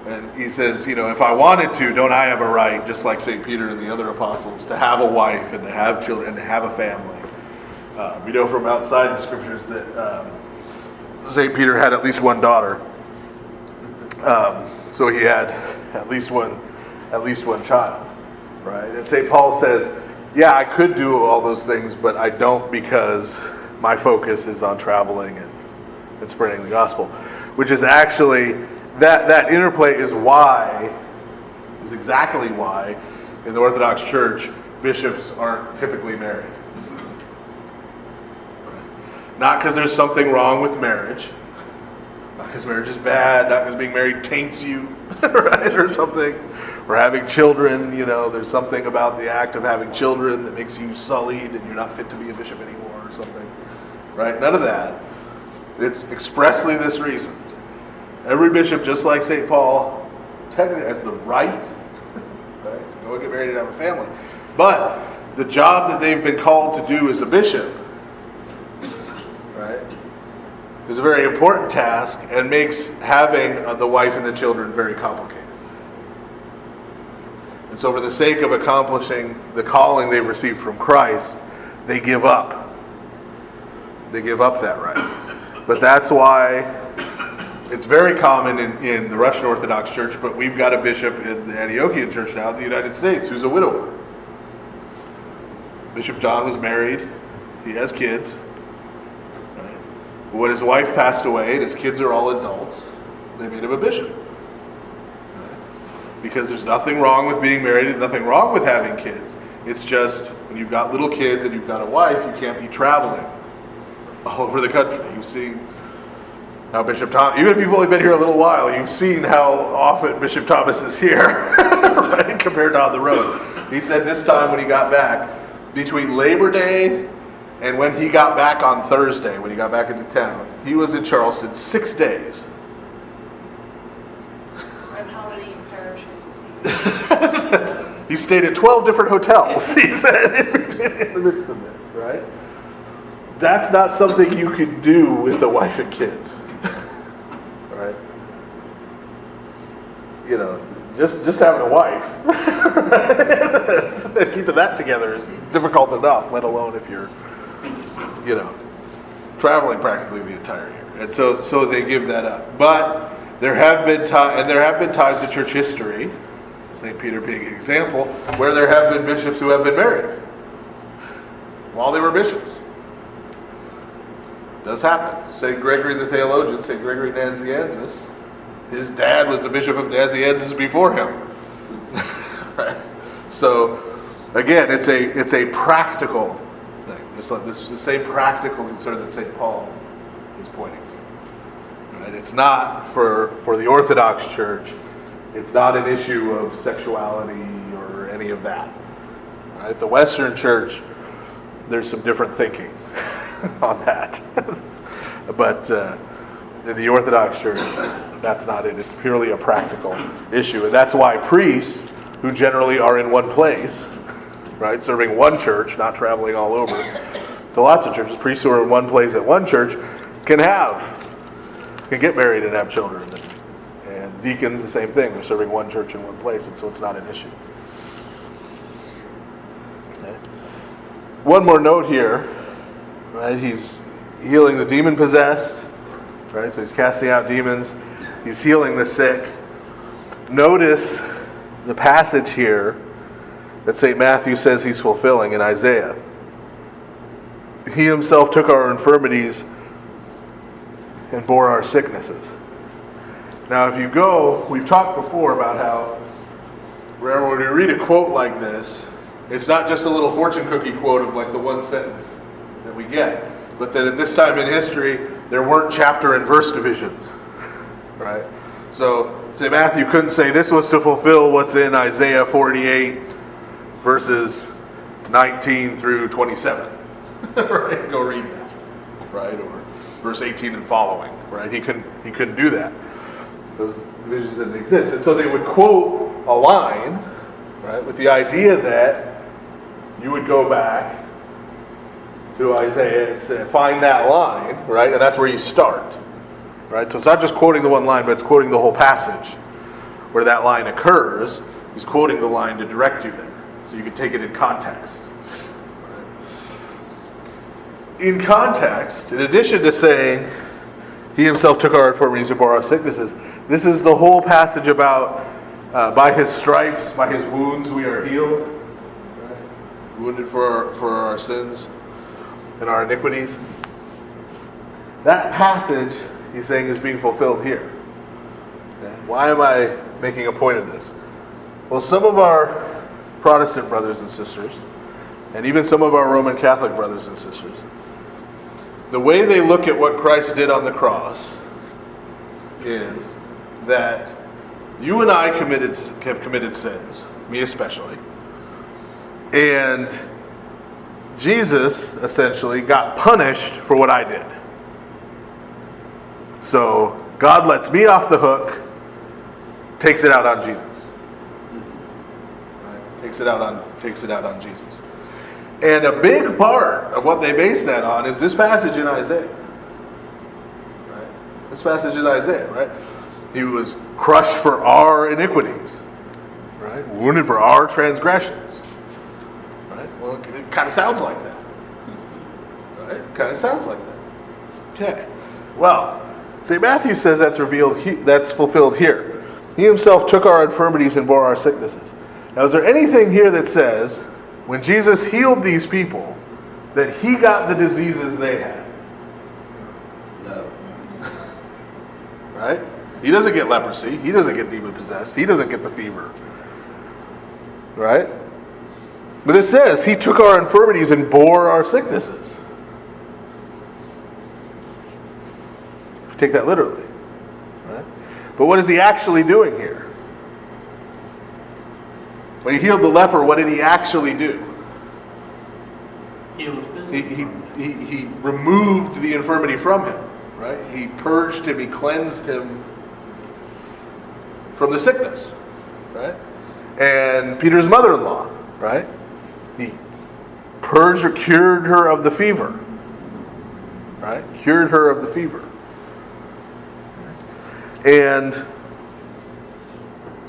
And he says, if I wanted to, don't I have a right, just like St. Peter and the other apostles, to have a wife and to have children and to have a family? We know from outside the scriptures that St. Peter had at least one daughter. So he had at least one child, right? And St. Paul says, yeah, I could do all those things, but I don't because my focus is on traveling and spreading the gospel, which is actually... That interplay is exactly why in the Orthodox Church bishops aren't typically married. Not because there's something wrong with marriage, not because marriage is bad, not because being married taints you, right, or something, or having children, there's something about the act of having children that makes you sullied and you're not fit to be a bishop anymore or something, right? None of that. It's expressly this reason. Every bishop, just like St. Paul, technically has the right, right, to go and get married and have a family. But the job that they've been called to do as a bishop, right, is a very important task and makes having the wife and the children very complicated. And so for the sake of accomplishing the calling they've received from Christ, they give up. They give up that right. But that's why... It's very common in the Russian Orthodox Church, but we've got a bishop in the Antiochian Church now in the United States who's a widower. Bishop John was married. He has kids. Right? But when his wife passed away and his kids are all adults, they made him a bishop. Right? Because there's nothing wrong with being married and nothing wrong with having kids. It's just when you've got little kids and you've got a wife, you can't be traveling all over the country. You've seen... Now, Bishop Thomas, even if you've only been here a little while, you've seen how often Bishop Thomas is here, right, compared to on the road. He said this time when he got back, between Labor Day and when he got back on Thursday, when he got back into town, he was in Charleston 6 days.
And how many parishes is he?
He stayed at 12 different hotels, he said, in the midst of it, right? That's not something you could do with a wife and kids. Right? just having a wife, keeping that together is difficult enough, let alone if you're, traveling practically the entire year. And so they give that up. But there have been times in church history, St. Peter being an example, where there have been bishops who have been married while they were bishops. It does happen. St. Gregory the theologian, St. Gregory Nazianzus, his dad was the bishop of Nazianzus before him. Right? So, again, it's a practical thing. This is the same practical concern that St. Paul is pointing to. Right? It's not for the Orthodox Church. It's not an issue of sexuality or any of that. Right? The Western Church, there's some different thinking on that. But in the Orthodox Church, that's not it. It's purely a practical issue. And that's why priests, who generally are in one place, right, serving one church, not traveling all over to lots of churches, priests who are in one place at one church can get married and have children. And deacons, the same thing. They're serving one church in one place, and so it's not an issue. Okay. One more note here, right? He's healing the demon-possessed, right? So he's casting out demons. He's healing the sick. Notice the passage here that St. Matthew says he's fulfilling in Isaiah. He himself took our infirmities and bore our sicknesses. Now, if you go, we've talked before about how when you read a quote like this, it's not just a little fortune cookie quote of like the one sentence that we get, but that at this time in history, there weren't chapter and verse divisions, right? So St. Matthew couldn't say this was to fulfill what's in Isaiah 48, verses 19 through 27. Right? Go read that, right? Or verse 18 and following, right? He couldn't do that. Those divisions didn't exist. And so they would quote a line, right, with the idea that you would go back to Isaiah and say, find that line, right? And that's where you start, right? So it's not just quoting the one line, but it's quoting the whole passage where that line occurs. He's quoting the line to direct you there, so you can take it in context. In context, in addition to saying, he himself took our infirmities and bore our sicknesses, this is the whole passage about by his stripes, by his wounds we are healed. Right? Wounded for our sins and our iniquities. That passage, he's saying, is being fulfilled here. Okay? Why am I making a point of this? Well, some of our Protestant brothers and sisters, and even some of our Roman Catholic brothers and sisters, the way they look at what Christ did on the cross is that you and I have committed sins, me especially, and Jesus essentially got punished for what I did. So God lets me off the hook, takes it out on Jesus. Right? Takes it out on Jesus. And a big part of what they base that on is this passage in Isaiah. Right? This passage in Isaiah, right? He was crushed for our iniquities, right? Wounded for our transgressions. Right? Well, it kind of sounds like that. Right? It kind of sounds like that. Okay. Well, St. Matthew says that's fulfilled here. He himself took our infirmities and bore our sicknesses. Now, is there anything here that says, when Jesus healed these people, that he got the diseases they had?
No.
Right? He doesn't get leprosy. He doesn't get demon-possessed. He doesn't get the fever. Right? But it says, he took our infirmities and bore our sicknesses. Take that literally. Right? But what is he actually doing here? When he healed the leper, what did he actually do?
Healed physically.
He removed the infirmity from him, right? He purged him, he cleansed him from the sickness, right? And Peter's mother-in-law, right? He purged or cured her of the fever, right? Cured her of the fever. And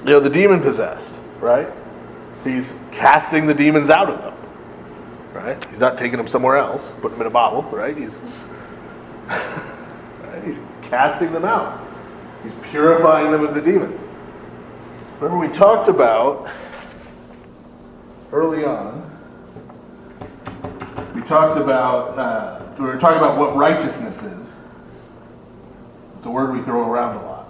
the demon-possessed, right? He's casting the demons out of them, right? He's not taking them somewhere else, putting them in a bottle, right? He's casting them out. He's purifying them of the demons. Remember we talked about early on, we were talking about what righteousness is. It's a word we throw around a lot.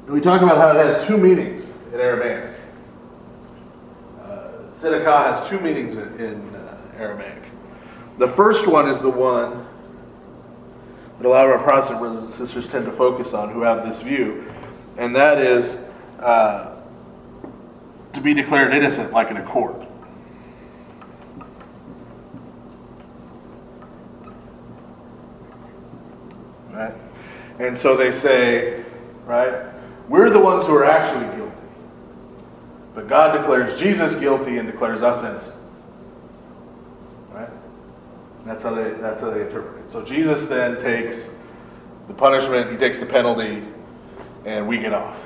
And we talk about how it has two meanings in Aramaic. Tzedakah has two meanings in Aramaic. The first one is the one that a lot of our Protestant brothers and sisters tend to focus on, who have this view, and that is to be declared innocent like in a court. Right? And so they say, right, we're the ones who are actually guilty. But God declares Jesus guilty and declares us innocent. Right? That's how they interpret it. So Jesus then takes the punishment, he takes the penalty, and we get off.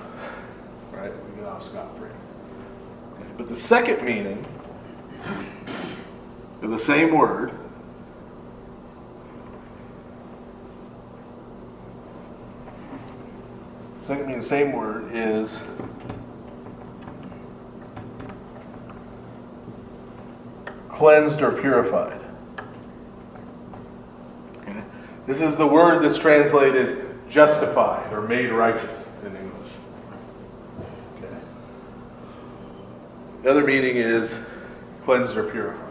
Right? We get off scot-free. Okay. But the second meaning of the same word the same word is cleansed or purified. Okay. This is the word that's translated justified or made righteous in English. Okay. The other meaning is cleansed or purified.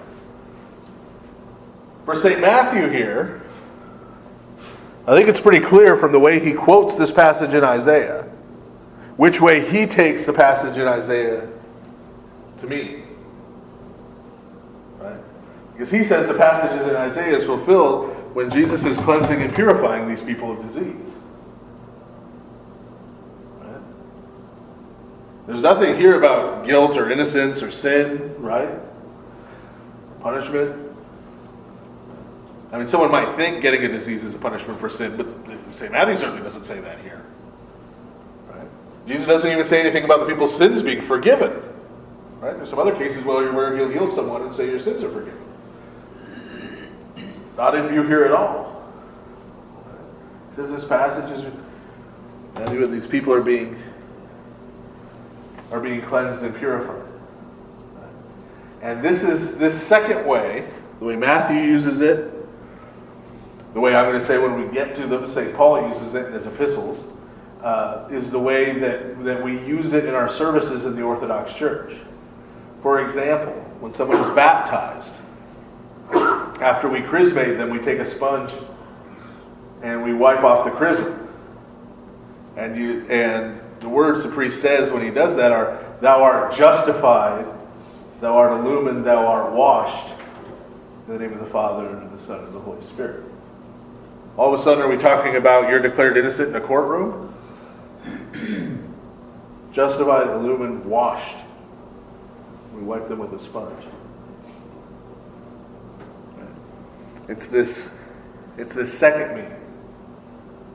For St. Matthew here, I think it's pretty clear from the way he quotes this passage in Isaiah, which way he takes the passage in Isaiah to mean. Right? Because he says the passages in Isaiah is fulfilled when Jesus is cleansing and purifying these people of disease. Right? There's nothing here about guilt or innocence or sin, right? Punishment. I mean, someone might think getting a disease is a punishment for sin, but St. Matthew certainly doesn't say that here. Right? Jesus doesn't even say anything about the people's sins being forgiven. Right? There's some other cases where he'll heal someone and say your sins are forgiven. Not in view here at all. Right? He says this passage is these people are being cleansed and purified. Right? And this second way, the way Matthew uses it, the way I'm going to say when we get to them, St. Paul uses it in his epistles, is the way that we use it in our services in the Orthodox Church. For example, when someone is baptized, after we chrismate them, we take a sponge and we wipe off the chrism. And the words the priest says when he does that are, "Thou art justified, thou art illumined, thou art washed, in the name of the Father, and of the Son, and of the Holy Spirit." All of a sudden, are we talking about you're declared innocent in a courtroom? Justified, illumined, washed. We wipe them with a sponge. It's this second meaning.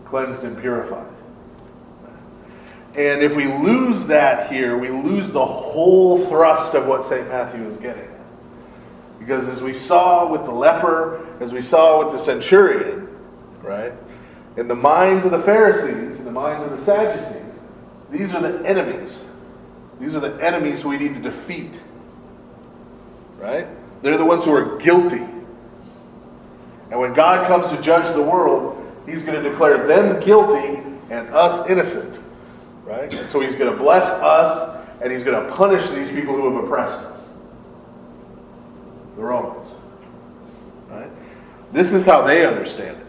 Cleansed and purified. And if we lose that here, we lose the whole thrust of what St. Matthew is getting at. Because as we saw with the leper, as we saw with the centurion, right? In the minds of the Pharisees, in the minds of the Sadducees, these are the enemies. These are the enemies we need to defeat. Right? They're the ones who are guilty. And when God comes to judge the world, he's going to declare them guilty and us innocent. Right? And so he's going to bless us and he's going to punish these people who have oppressed us. The Romans. Right? This is how they understand it.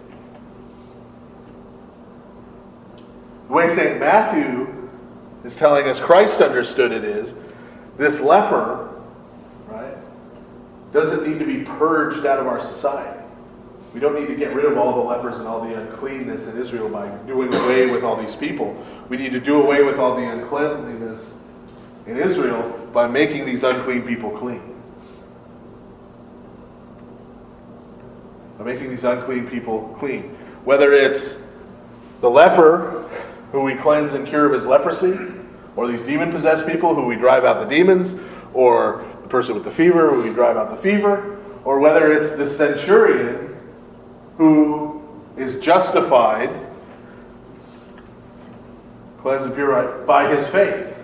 The way St. Matthew is telling us Christ understood it is, this leper, right, doesn't need to be purged out of our society. We don't need to get rid of all the lepers and all the uncleanness in Israel by doing away with all these people. We need to do away with all the uncleanliness in Israel by making these unclean people clean. By making these unclean people clean. Whether it's The leper, who we cleanse and cure of his leprosy, or these demon-possessed people who we drive out the demons, or the person with the fever who we drive out the fever, or whether it's the centurion who is justified, cleansed and purified by his faith,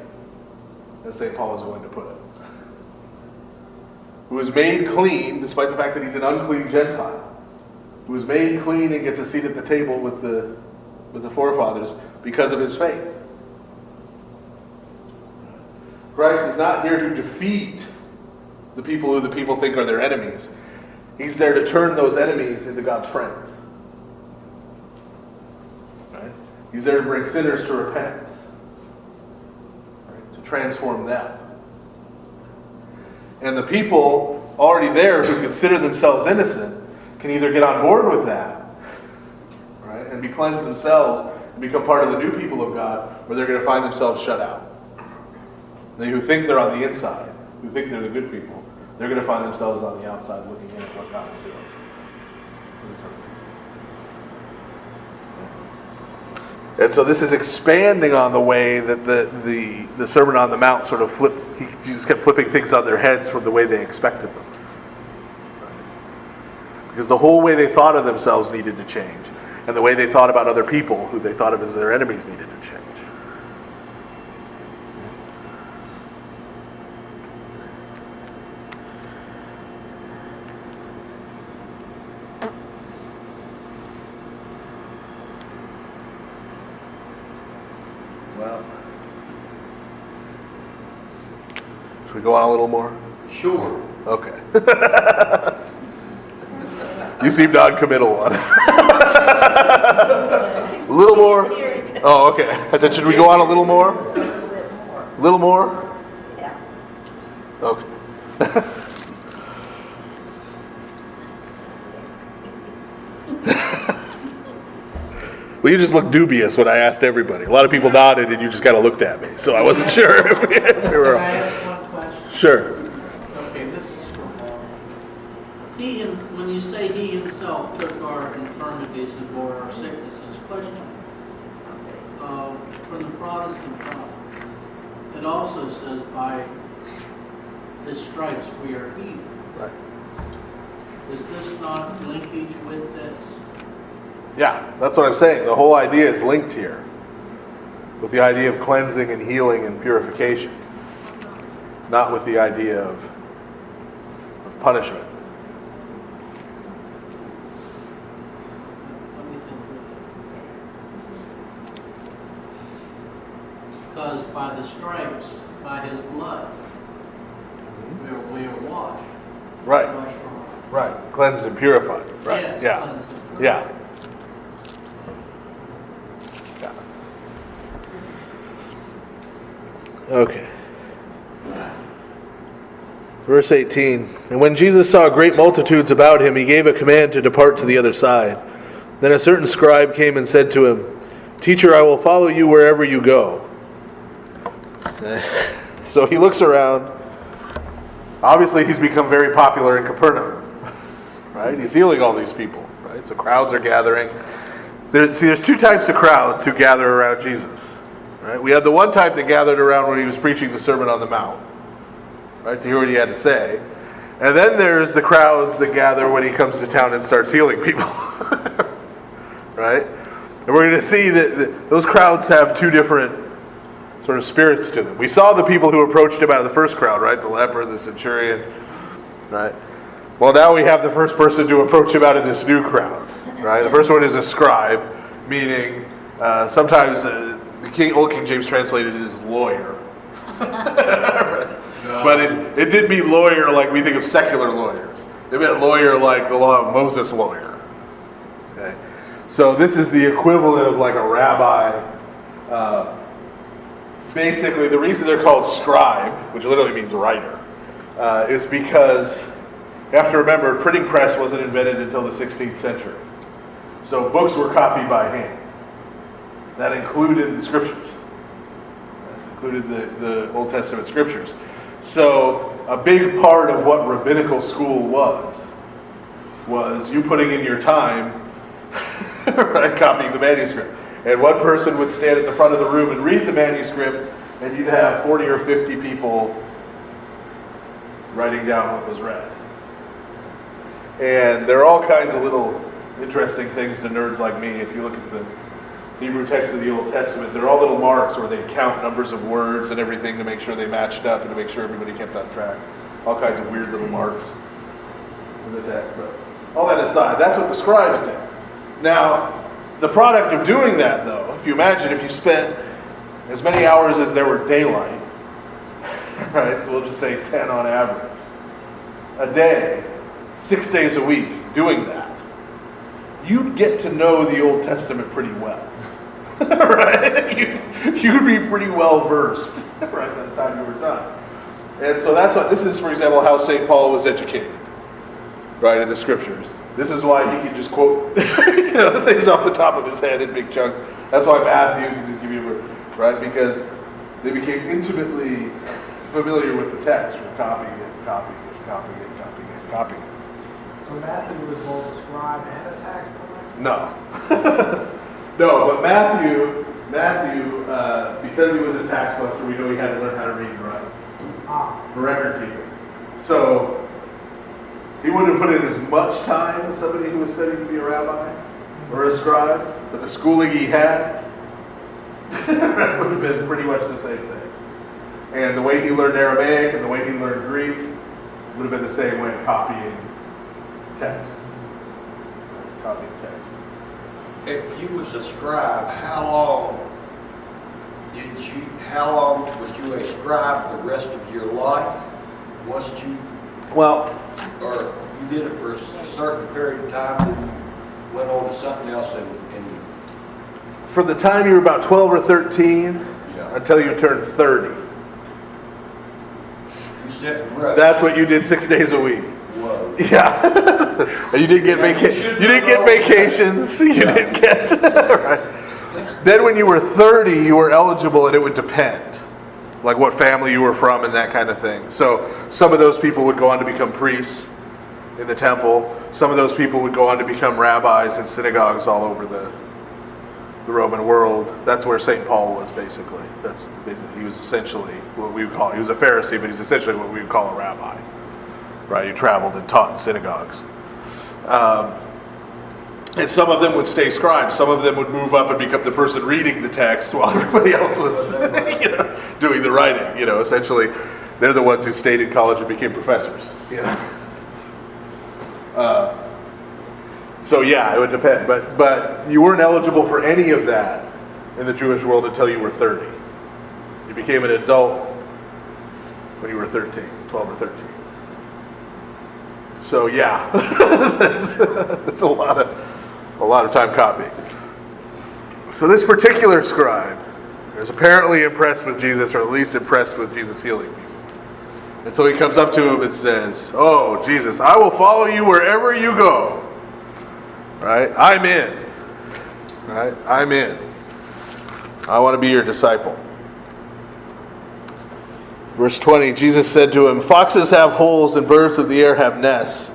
as St. Paul is going to put it. Who is made clean, despite the fact that he's an unclean Gentile, who is made clean and gets a seat at the table with the forefathers because of his faith. Christ is not here to defeat the people who the people think are their enemies. He's there to turn those enemies into God's friends. Right? He's there to bring sinners to repentance. Right? To transform them. And the people already there who consider themselves innocent can either get on board with that, right, and be cleansed themselves and become part of the new people of God, or they're going to find themselves shut out. They who think they're on the inside, who think they're the good people, they're going to find themselves on the outside looking in at what God is doing. And so this is expanding on the way that the Sermon on the Mount sort of Jesus kept flipping things on their heads from the way they expected them. Because the whole way they thought of themselves needed to change. And the way they thought about other people, who they thought of as their enemies, needed to change. Well, should we go on a little more?
Sure.
Okay. You seem non-committal on it. A little more? Oh, okay. I said, should we go on a little more? A little more?
Yeah.
Okay. Well, you just looked dubious when I asked everybody. A lot of people nodded and you just kind of looked at me. So I wasn't sure if we were...
Can I ask one question?
Sure.
Okay, this is from Paul. When you say he himself took our infirmities and bore our sicknesses, question. From the Protestant thought, it also says by his stripes we are healed.
Right.
Is this not linkage with this?
Yeah, that's what I'm saying. The whole idea is linked here with the idea of cleansing and healing and purification, not with the idea of punishment.
Let me think. Because by the stripes, by his blood, we are washed.
Right,
Washed from our
right. Cleansed and purified. Right.
Yes,
Yeah.
cleansed and purified.
Yeah. Okay. Verse 18. And when Jesus saw great multitudes about him, he gave a command to depart to the other side. Then a certain scribe came and said to him, Teacher, I will follow you wherever you go. So he looks around. Obviously, he's become very popular in Capernaum. Right? He's healing all these people. Right? So crowds are gathering. There's two types of crowds who gather around Jesus. Right? We had the one type that gathered around when he was preaching the Sermon on the Mount, right, to hear what he had to say. And then there's the crowds that gather when he comes to town and starts healing people. Right? And we're going to see that those crowds have two different sort of spirits to them. We saw the people who approached him out of the first crowd, right? The leper, the centurion, right? Well, now we have the first person to approach him out of this new crowd, right? The first one is a scribe, meaning sometimes the Old King James translated it as lawyer. But it didn't mean lawyer like we think of secular lawyers. It meant lawyer like the law of Moses lawyer. Okay? So this is the equivalent of like a rabbi. Basically, the reason they're called scribe, which literally means writer, is because you have to remember, printing press wasn't invented until the 16th century. So books were copied by hand. That included the scriptures. That included the Old Testament scriptures. So a big part of what rabbinical school was you putting in your time, right, copying the manuscript. And one person would stand at the front of the room and read the manuscript, and you'd have 40 or 50 people writing down what was read. And there are all kinds of little interesting things to nerds like me. If you look at the Hebrew text of the Old Testament, there are all little marks where they count numbers of words and everything to make sure they matched up and to make sure everybody kept on track. All kinds of weird little marks in the text. But all that aside, that's what the scribes did. Now, the product of doing that, though, if you imagine if you spent as many hours as there were daylight, right, so we'll just say 10 on average, a day, 6 days a week doing that, you'd get to know the Old Testament pretty well. Right? You'd be pretty well versed right by the time you were done. And so that's what, this is, for example, how St. Paul was educated, right, in the scriptures. This is why he can just quote things off the top of his head in big chunks. That's why Matthew can just give you, right, because they became intimately familiar with the text, from copying it, copying it, copying it, copying it, copying it.
So Matthew was both a scribe and a tax collector?
No. No, but Matthew, because he was a tax collector, we know he had to learn how to read and write. For record keeping. So he wouldn't have put in as much time as somebody who was studying to be a rabbi or a scribe, but the schooling he had would have been pretty much the same thing. And the way he learned Aramaic and the way he learned Greek would have been the same way, copying texts. Copying texts.
If you was a scribe, how long was you a scribe the rest of your life? Once you,
Well,
or you did it for a certain period of time, then you went on to something else and
for the time you were about 12 or 13
yeah.
until you turned 30.
You sit and rest.
That's what you did 6 days a week.
Whoa.
Yeah. And you didn't get you didn't get vacations. You didn't get right. Then when you were 30, you were eligible, and it would depend, like what family you were from and that kind of thing. So some of those people would go on to become priests in the temple. Some of those people would go on to become rabbis in synagogues all over the Roman world. That's where St. Paul was basically. He was essentially what we would call, he was a Pharisee, but he's essentially what we would call a rabbi. Right? He traveled and taught in synagogues. And some of them would stay scribes. Some of them would move up and become the person reading the text while everybody else was doing the writing. Essentially, they're the ones who stayed in college and became professors. So yeah, it would depend. But you weren't eligible for any of that in the Jewish world until you were 30. You became an adult when you were 13, 12 or 13. So yeah, that's a lot of time copying. So this particular scribe is apparently impressed with Jesus, or at least impressed with Jesus healing people. And so he comes up to him and says, "Oh, Jesus, I will follow you wherever you go." Right? I'm in. Right? I'm in. I want to be your disciple. Verse 20, Jesus said to him, "Foxes have holes and birds of the air have nests,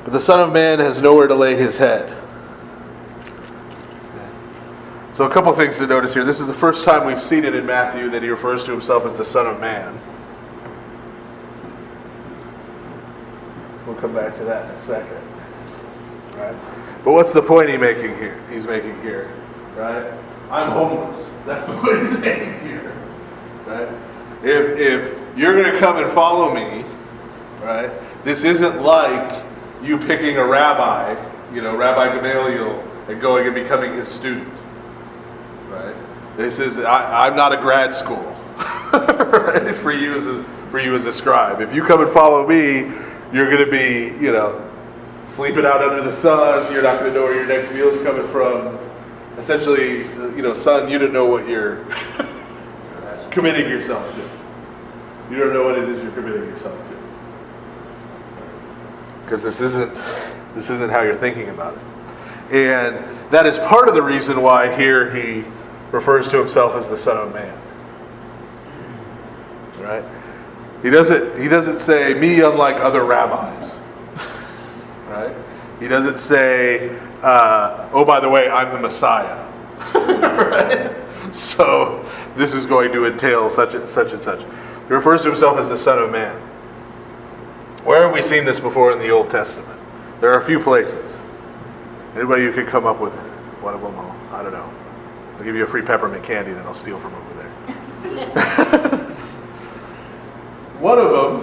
but the Son of Man has nowhere to lay his head." So a couple things to notice here. This is the first time we've seen it in Matthew that he refers to himself as the Son of Man. We'll come back to that in a second. Right? But what's the point he's making here? Right? I'm homeless. That's the point he's making here. Right? If you're going to come and follow me, right? This isn't like you picking a rabbi, Rabbi Gamaliel, and going and becoming his student, right? This is I'm not a grad school, right? For you as a scribe. If you come and follow me, you're going to be, sleeping out under the sun. You're not going to know where your next meal is coming from. Essentially, son, you don't know what you're committing yourself to. You don't know what it is you're committing yourself to. Because this isn't how you're thinking about it. And that is part of the reason why here he refers to himself as the Son of Man. Right? He doesn't say, "Me unlike other rabbis." Right? He doesn't say, "Oh, by the way, I'm the Messiah." Right? So this is going to entail such and such and such. He refers to himself as the Son of Man. Where have we seen this before in the Old Testament? There are a few places. Anybody who could come up with one of them? I don't know. I'll give you a free peppermint candy that I'll steal from over there. One of them,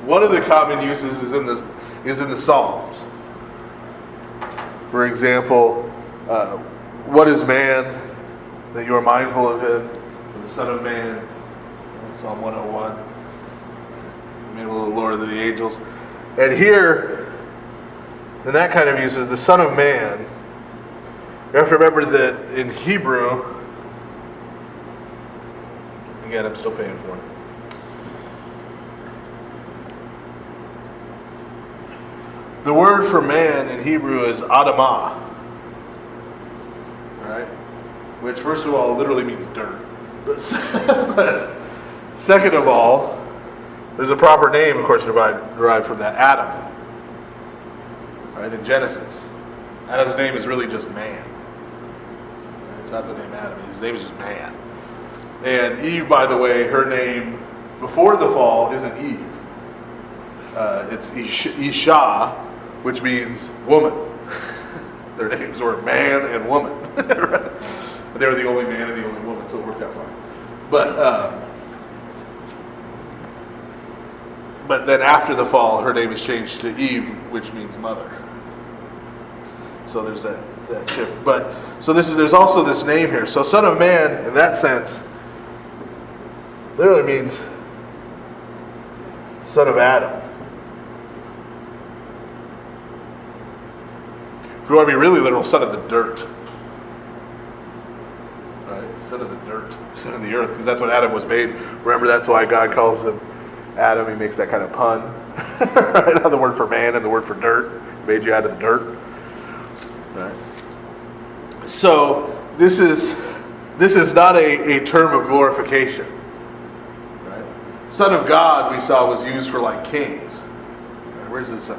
one of the common uses is in the Psalms. For example, what is man that you are mindful of him, the Son of Man, Psalm 101, mindful of the Lord of the angels. And here, in that kind of usage, the Son of Man, you have to remember that in Hebrew, again, I'm still paying for it. The word for man in Hebrew is Adamah, right? Which, first of all, literally means dirt. But second of all, there's a proper name, of course, derived from that, Adam. Right, in Genesis. Adam's name is really just man. It's not the name Adam, his name is just man. And Eve, by the way, her name before the fall isn't Eve. It's Isha, which means woman. Their names were man and woman. Right? They were the only man and the only woman, so it worked out fine. But then after the fall, her name is changed to Eve, which means mother. So there's that shift. But so there's also this name here. So Son of Man, in that sense, literally means son of Adam. If you want to be really literal, son of the dirt. Right? Son of the dirt. Son of the earth, because that's what Adam was made. Remember, that's why God calls him Adam. He makes that kind of pun. Right? On the word for man and the word for dirt. Made you out of the dirt. Right? So this is not a term of glorification. Right? Son of God, we saw, was used for like kings. Right? Where's this?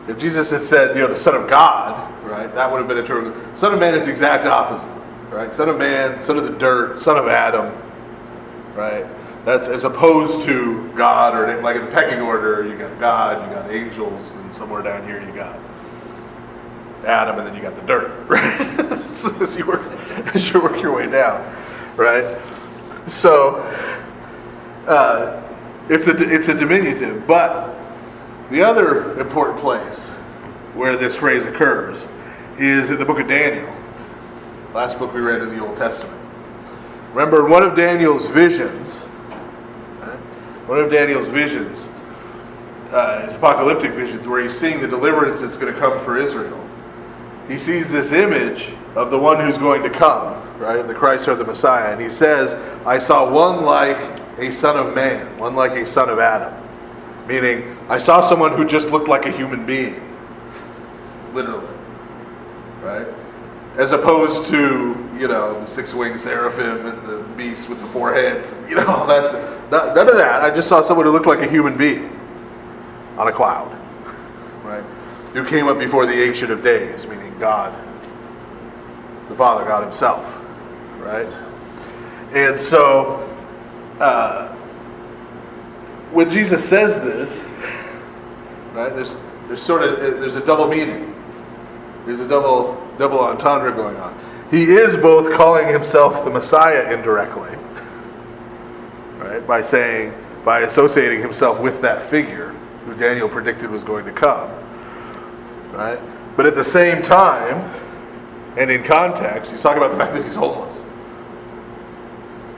If Jesus had said, the Son of God, right, that would have been a term. Son of Man is the exact opposite, right? Son of Man, son of the dirt, son of Adam, right? That's as opposed to God, or like in the pecking order, you got God, you got angels, and somewhere down here you got Adam, and then you got the dirt, right? So as you work your way down, right? So it's a diminutive, but the other important place where this phrase occurs is in the book of Daniel, last book we read in the Old Testament. Remember, one of Daniel's visions, is apocalyptic visions, where he's seeing the deliverance that's going to come for Israel. He sees this image of the one who's going to come, right, the Christ or the Messiah, and he says, I saw one like a son of man, one like a son of Adam. Meaning, I saw someone who just looked like a human being. Literally. Right? As opposed to, the six-winged seraphim and the beast with the four heads. That's none of that. I just saw someone who looked like a human being on a cloud. Right? Who came up before the Ancient of Days, meaning God. The Father, God himself. Right? And so, when Jesus says this, right, there's a double meaning. There's a double entendre going on. He is both calling himself the Messiah indirectly, right, by associating himself with that figure who Daniel predicted was going to come, right? But at the same time, and in context, he's talking about the fact that he's homeless.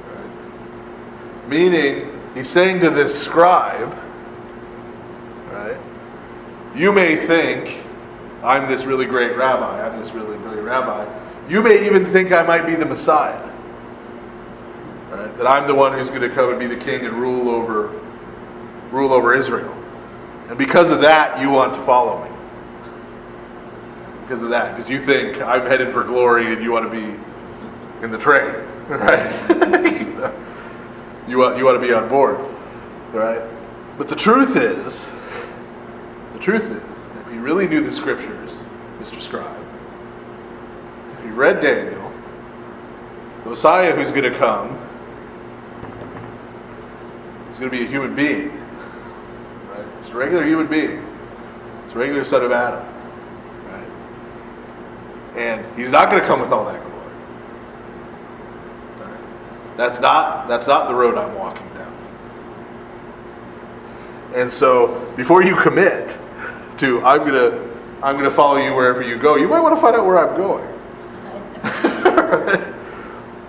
Right? Meaning, he's saying to this scribe, right, you may think I'm this really great rabbi, You may even think I might be the Messiah. Right? That I'm the one who's going to come and be the king and rule over Israel. And because of that, you want to follow me. Because of that. Because you think I'm headed for glory and you want to be in the train. Right? You want to be on board. Right? But the truth is, if you really knew the scriptures, Mr. Scribe, if you read Daniel, The Messiah who's going to come is going to be a human being. Right? It's a regular human being. It's a regular son of Adam. Right? And he's not going to come with all that glory. Right? That's not the road I'm walking down. And so before you commit to I'm going to follow you wherever you go, you might want to find out where I'm going.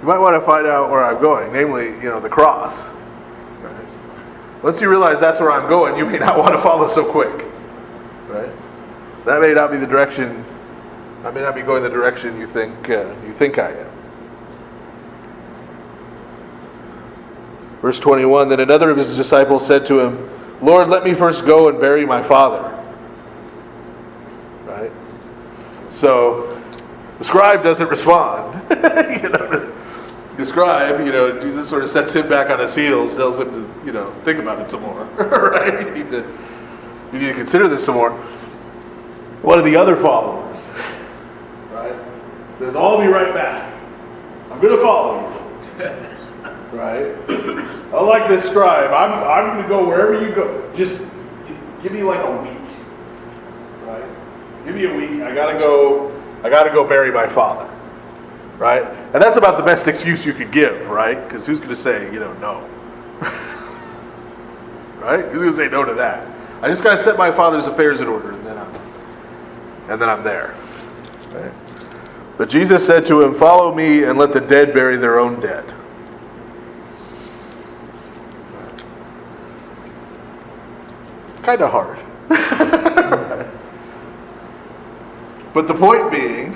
You might want to find out where I'm going, namely, the cross. Right? Once you realize that's where I'm going, you may not want to follow so quick. Right? That may not be the direction. I may not be going the direction you think I am. Verse 21. Then another of his disciples said to him, "Lord, let me first go and bury my father." Right? So the scribe doesn't respond. The scribe, Jesus sort of sets him back on his heels, tells him to, think about it some more. Right? You need to consider this some more. One of the other followers, right, says, "I'll be right back. I'm going to follow you." Right? Unlike this scribe, I'm going to go wherever you go. Just give me like a week. Right? Give me a week. I gotta go bury my father. Right? And that's about the best excuse you could give, right? Because who's going to say, no? Right? Who's going to say no to that? I just got to set my father's affairs in order, and then I'm there. Right? But Jesus said to him, "Follow me and let the dead bury their own dead." Kind of hard. Right? But the point being,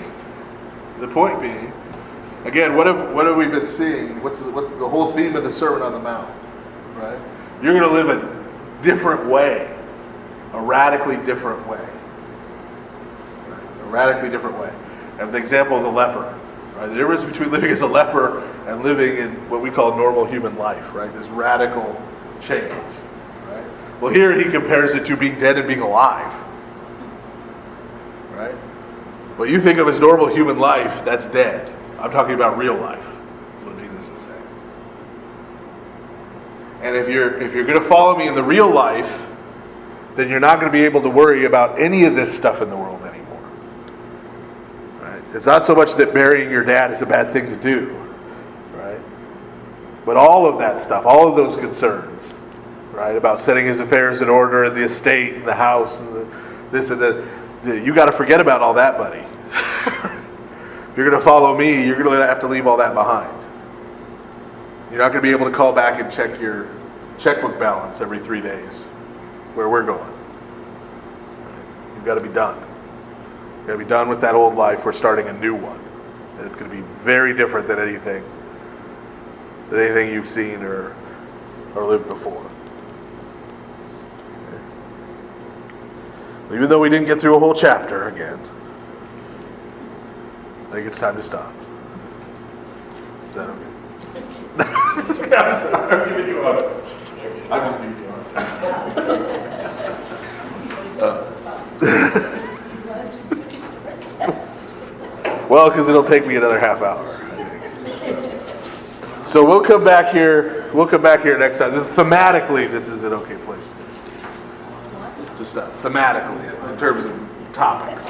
again, what have we been seeing? What's the whole theme of the Sermon on the Mount? Right? You're going to live a different way, a radically different way. Right? A radically different way. And the example of the leper. Right? The difference between living as a leper and living in what we call normal human life. Right? This radical change. Right? Well, here he compares it to being dead and being alive. Right? What you think of as normal human life, that's dead. I'm talking about real life, is what Jesus is saying. And if you're going to follow me in the real life, then you're not going to be able to worry about any of this stuff in the world anymore. Right? It's not so much that burying your dad is a bad thing to do, right? But all of that stuff, all of those concerns, right, about setting his affairs in order and the estate and the house and this and that, you got to forget about all that, buddy. If you're going to follow me, you're going to have to leave all that behind. You're not going to be able to call back and check your checkbook balance every 3 days, where we're going. You've got to be done. You've got to be done with that old life. We're starting a new one. And it's going to be very different than anything you've seen or lived before. Even though we didn't get through a whole chapter again, I think it's time to stop. Is that okay? I'm giving you on. I'm just giving you on. Well, because it'll take me another half hour, I think. So we'll come back here. We'll come back here next time. Thematically, this is an okay place. Just thematically, in terms of topics.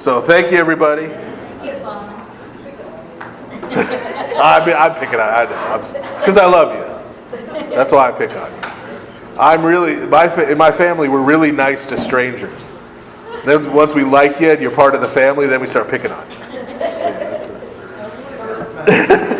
So thank you, everybody. I'm picking on you. I know. It's because I love you. That's why I pick on you. In my family, we're really nice to strangers. Then once we like you and you're part of the family, then we start picking on you. See, that's it.